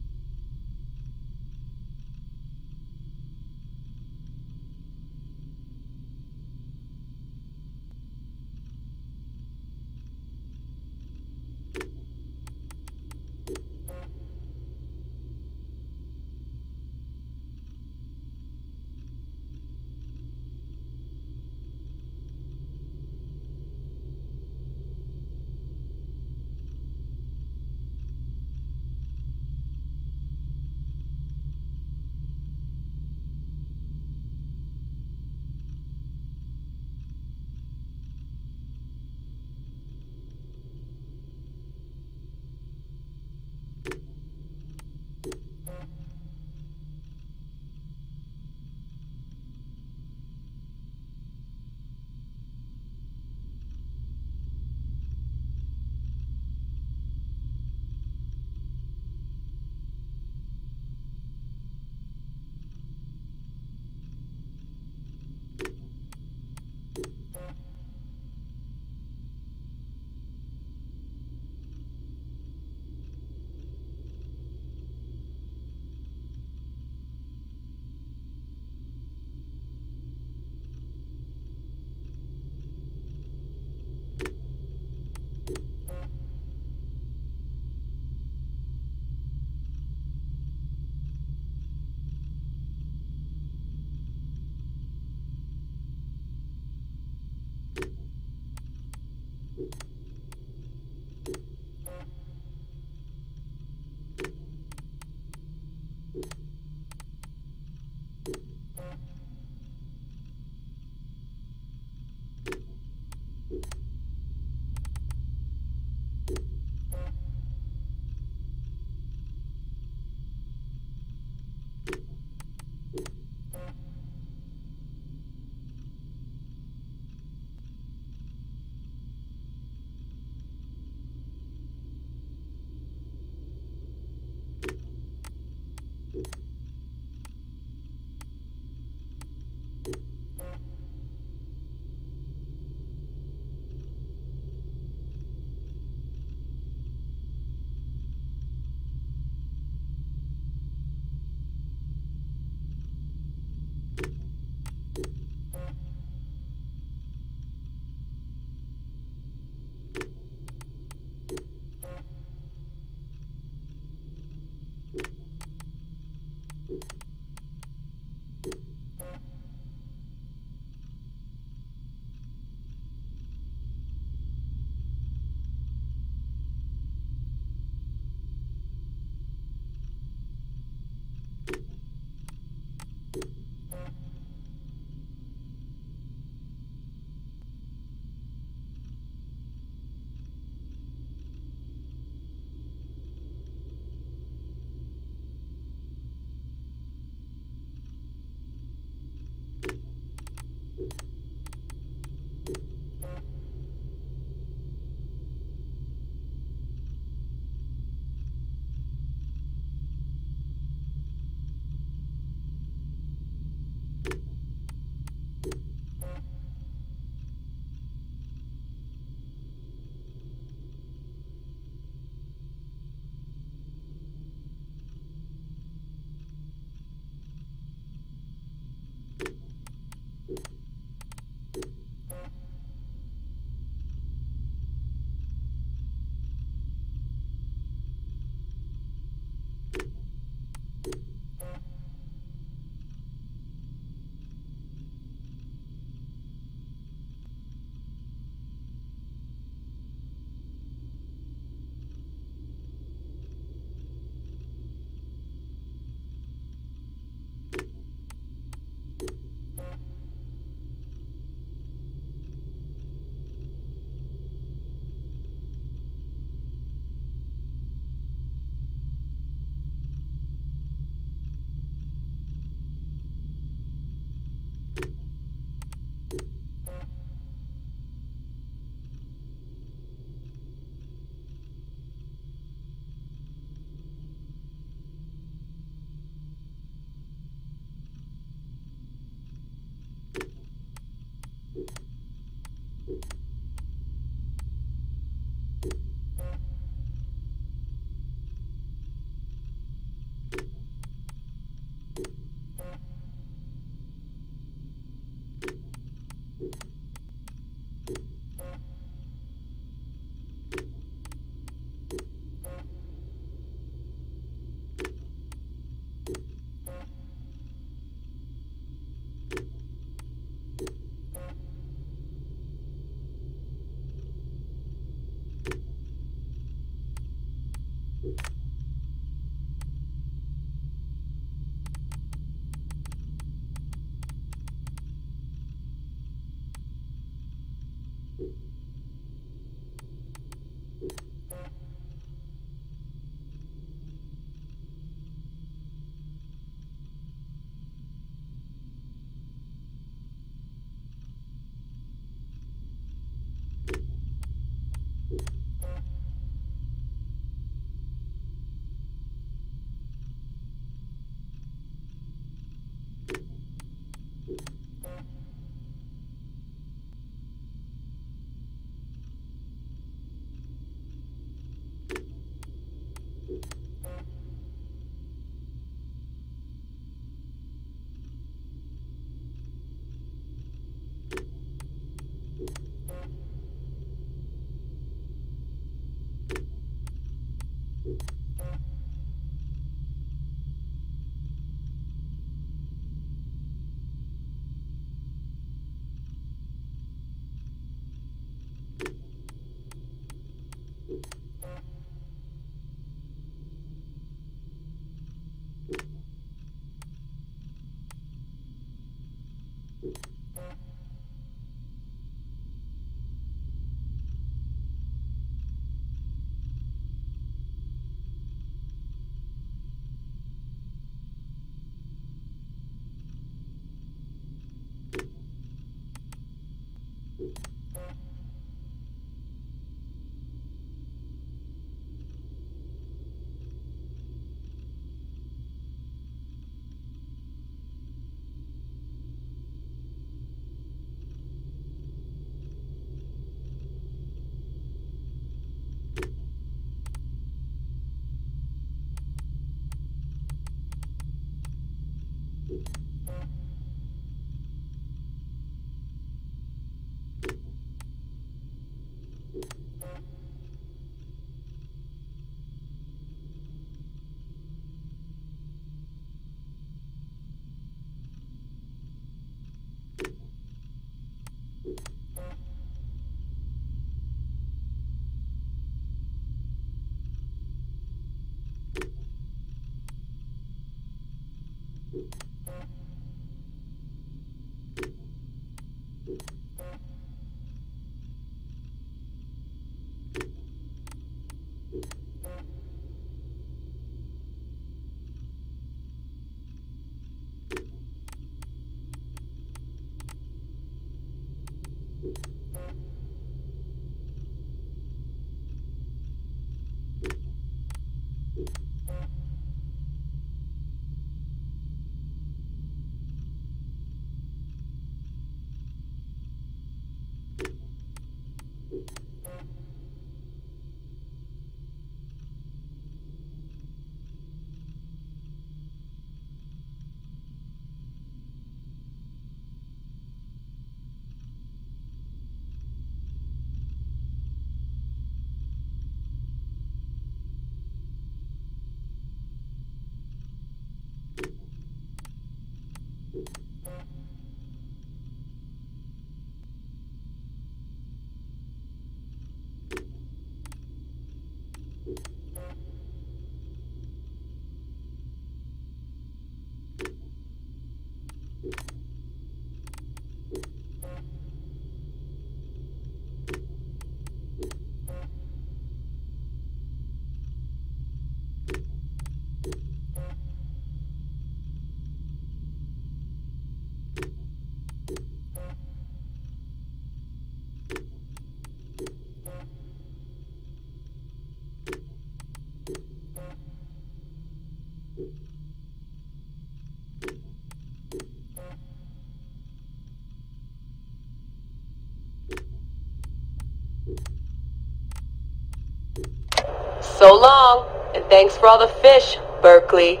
So long, and thanks for all the fish, Berkeley.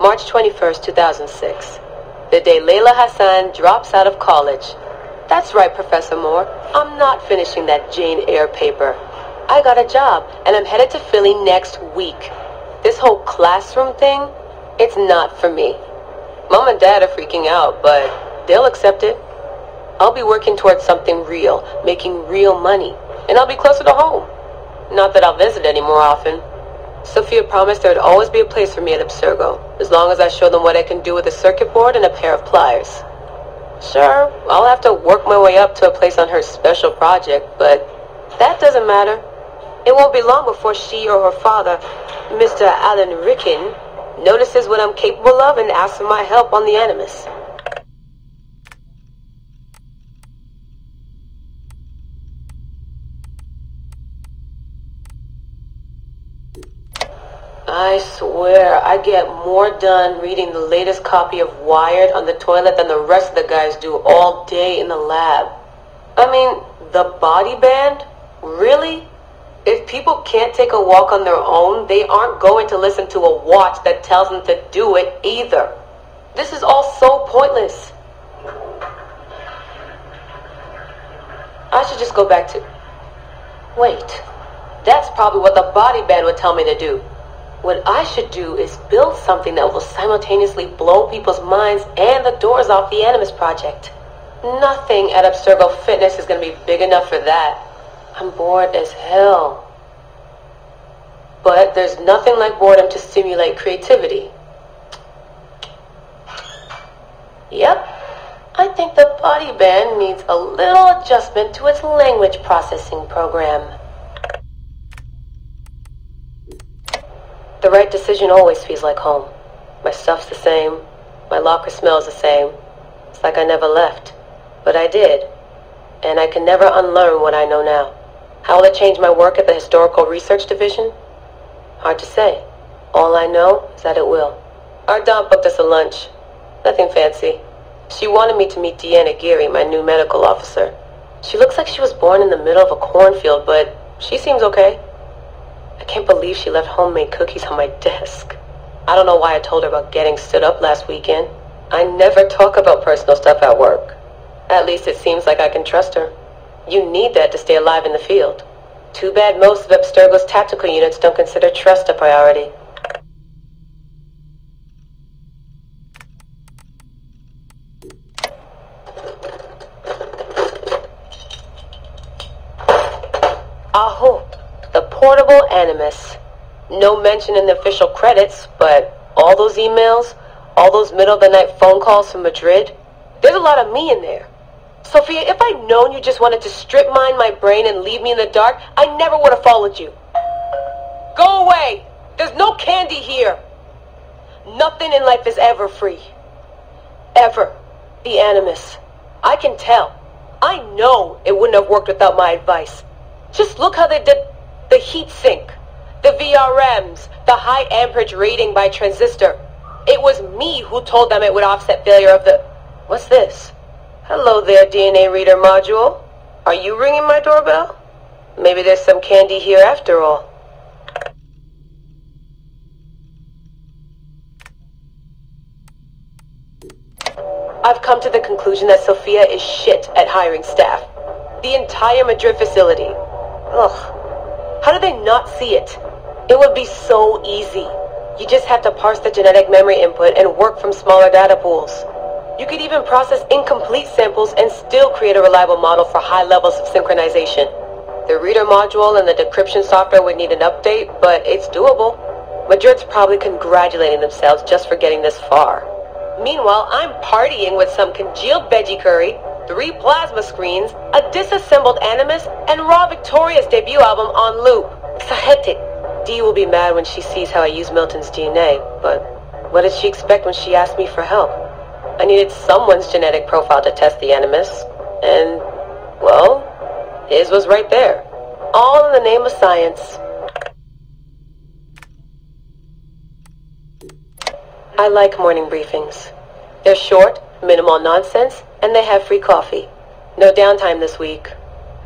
March 21st, 2006. The day Layla Hassan drops out of college. That's right, Professor Moore. I'm not finishing that Jane Eyre paper. I got a job, and I'm headed to Philly next week. This whole classroom thing, it's not for me. Mom and Dad are freaking out, but they'll accept it. I'll be working towards something real, making real money, and I'll be closer to home. Not that I'll visit any more often. Sophia promised there would always be a place for me at Abstergo, as long as I show them what I can do with a circuit board and a pair of pliers. Sure, I'll have to work my way up to a place on her special project, but that doesn't matter. It won't be long before she or her father, Mr. Alan Ricken, notices what I'm capable of and asks for my help on the Animus. I swear, I get more done reading the latest copy of Wired on the toilet than the rest of the guys do all day in the lab. I mean, the body band? Really? If people can't take a walk on their own, they aren't going to listen to a watch that tells them to do it either. This is all so pointless. I should just go back to... Wait, that's probably what the body band would tell me to do. What I should do is build something that will simultaneously blow people's minds and the doors off the Animus Project. Nothing at Abstergo Fitness is going to be big enough for that. I'm bored as hell. But there's nothing like boredom to stimulate creativity. Yep, I think the body band needs a little adjustment to its language processing program. The right decision always feels like home. My stuff's the same. My locker smells the same. It's like I never left. But I did. and I can never unlearn what I know now. How will it change my work at the Historical Research Division? Hard to say. All I know is that it will. Our Dom booked us a lunch. Nothing fancy. She wanted me to meet Deanna Geary, my new medical officer. She looks like she was born in the middle of a cornfield, but she seems okay. I can't believe she left homemade cookies on my desk. I don't know why I told her about getting stood up last weekend. I never talk about personal stuff at work. At least it seems like I can trust her. You need that to stay alive in the field. Too bad most of Abstergo's tactical units don't consider trust a priority. Aho, the portable Animus. No mention in the official credits, but all those emails, all those middle-of-the-night phone calls from Madrid, there's a lot of me in there. Sophia, if I'd known you just wanted to strip mine my brain and leave me in the dark, I never would have followed you. Go away! There's no candy here! Nothing in life is ever free. Ever. The Animus. I can tell. I know it wouldn't have worked without my advice. Just look how they did the heat sink, the VRMs, the high amperage rating by transistor. It was me who told them it would offset failure of the... What's this? Hello there, DNA reader module. Are you ringing my doorbell? Maybe there's some candy here after all. I've come to the conclusion that Sophia is shit at hiring staff. The entire Madrid facility. Ugh. How do they not see it? It would be so easy. You just have to parse the genetic memory input and work from smaller data pools. You could even process incomplete samples and still create a reliable model for high levels of synchronization. The reader module and the decryption software would need an update, but it's doable. Madrid's probably congratulating themselves just for getting this far. Meanwhile, I'm partying with some congealed veggie curry, 3 plasma screens, a disassembled Animus, and Raw Victoria's debut album on loop. Sahetic. Dee will be mad when she sees how I use Milton's DNA, but what did she expect when she asked me for help? I needed someone's genetic profile to test the Animus, and, well, his was right there. All in the name of science. I like morning briefings. They're short, minimal nonsense, and they have free coffee. No downtime this week.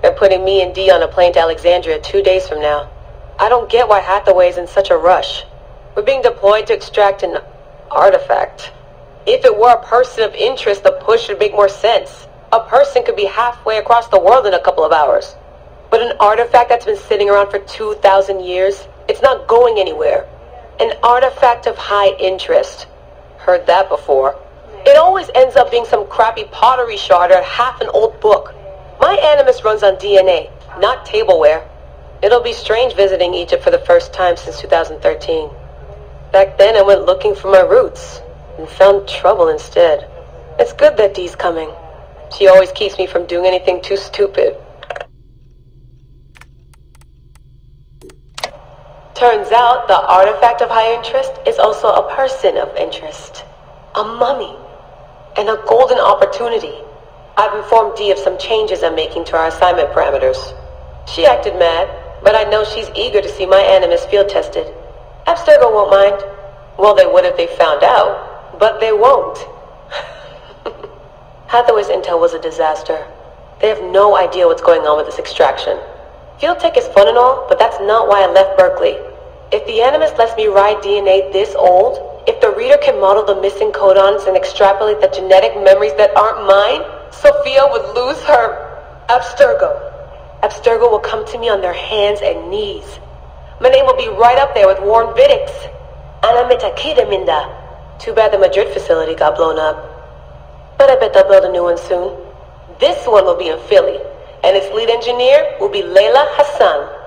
They're putting me and Dee on a plane to Alexandria 2 days from now. I don't get why Hathaway's in such a rush. We're being deployed to extract an artifact. If it were a person of interest, the push would make more sense. A person could be halfway across the world in a couple of hours. But an artifact that's been sitting around for 2,000 years, it's not going anywhere. An artifact of high interest. Heard that before. It always ends up being some crappy pottery shard or half an old book. My Animus runs on DNA, not tableware. It'll be strange visiting Egypt for the first time since 2013. Back then I went looking for my roots, and found trouble instead. It's good that Dee's coming. She always keeps me from doing anything too stupid. Turns out the artifact of high interest is also a person of interest. A mummy. And a golden opportunity. I've informed Dee of some changes I'm making to our assignment parameters. She acted mad, but I know she's eager to see my Animus field tested. Abstergo won't mind. Well, they would if they found out, but they won't. Hathaway's intel was a disaster. They have no idea what's going on with this extraction. Field tech is fun and all, but that's not why I left Berkeley. If the Animus lets me ride DNA this old, if the reader can model the missing codons and extrapolate the genetic memories that aren't mine, Sophia would lose her Abstergo. Abstergo will come to me on their hands and knees. My name will be right up there with Warren Viddick's. Ana Metakida Minda. Too bad the Madrid facility got blown up. But I bet they'll build a new one soon. This one will be in Philly, and its lead engineer will be Layla Hassan.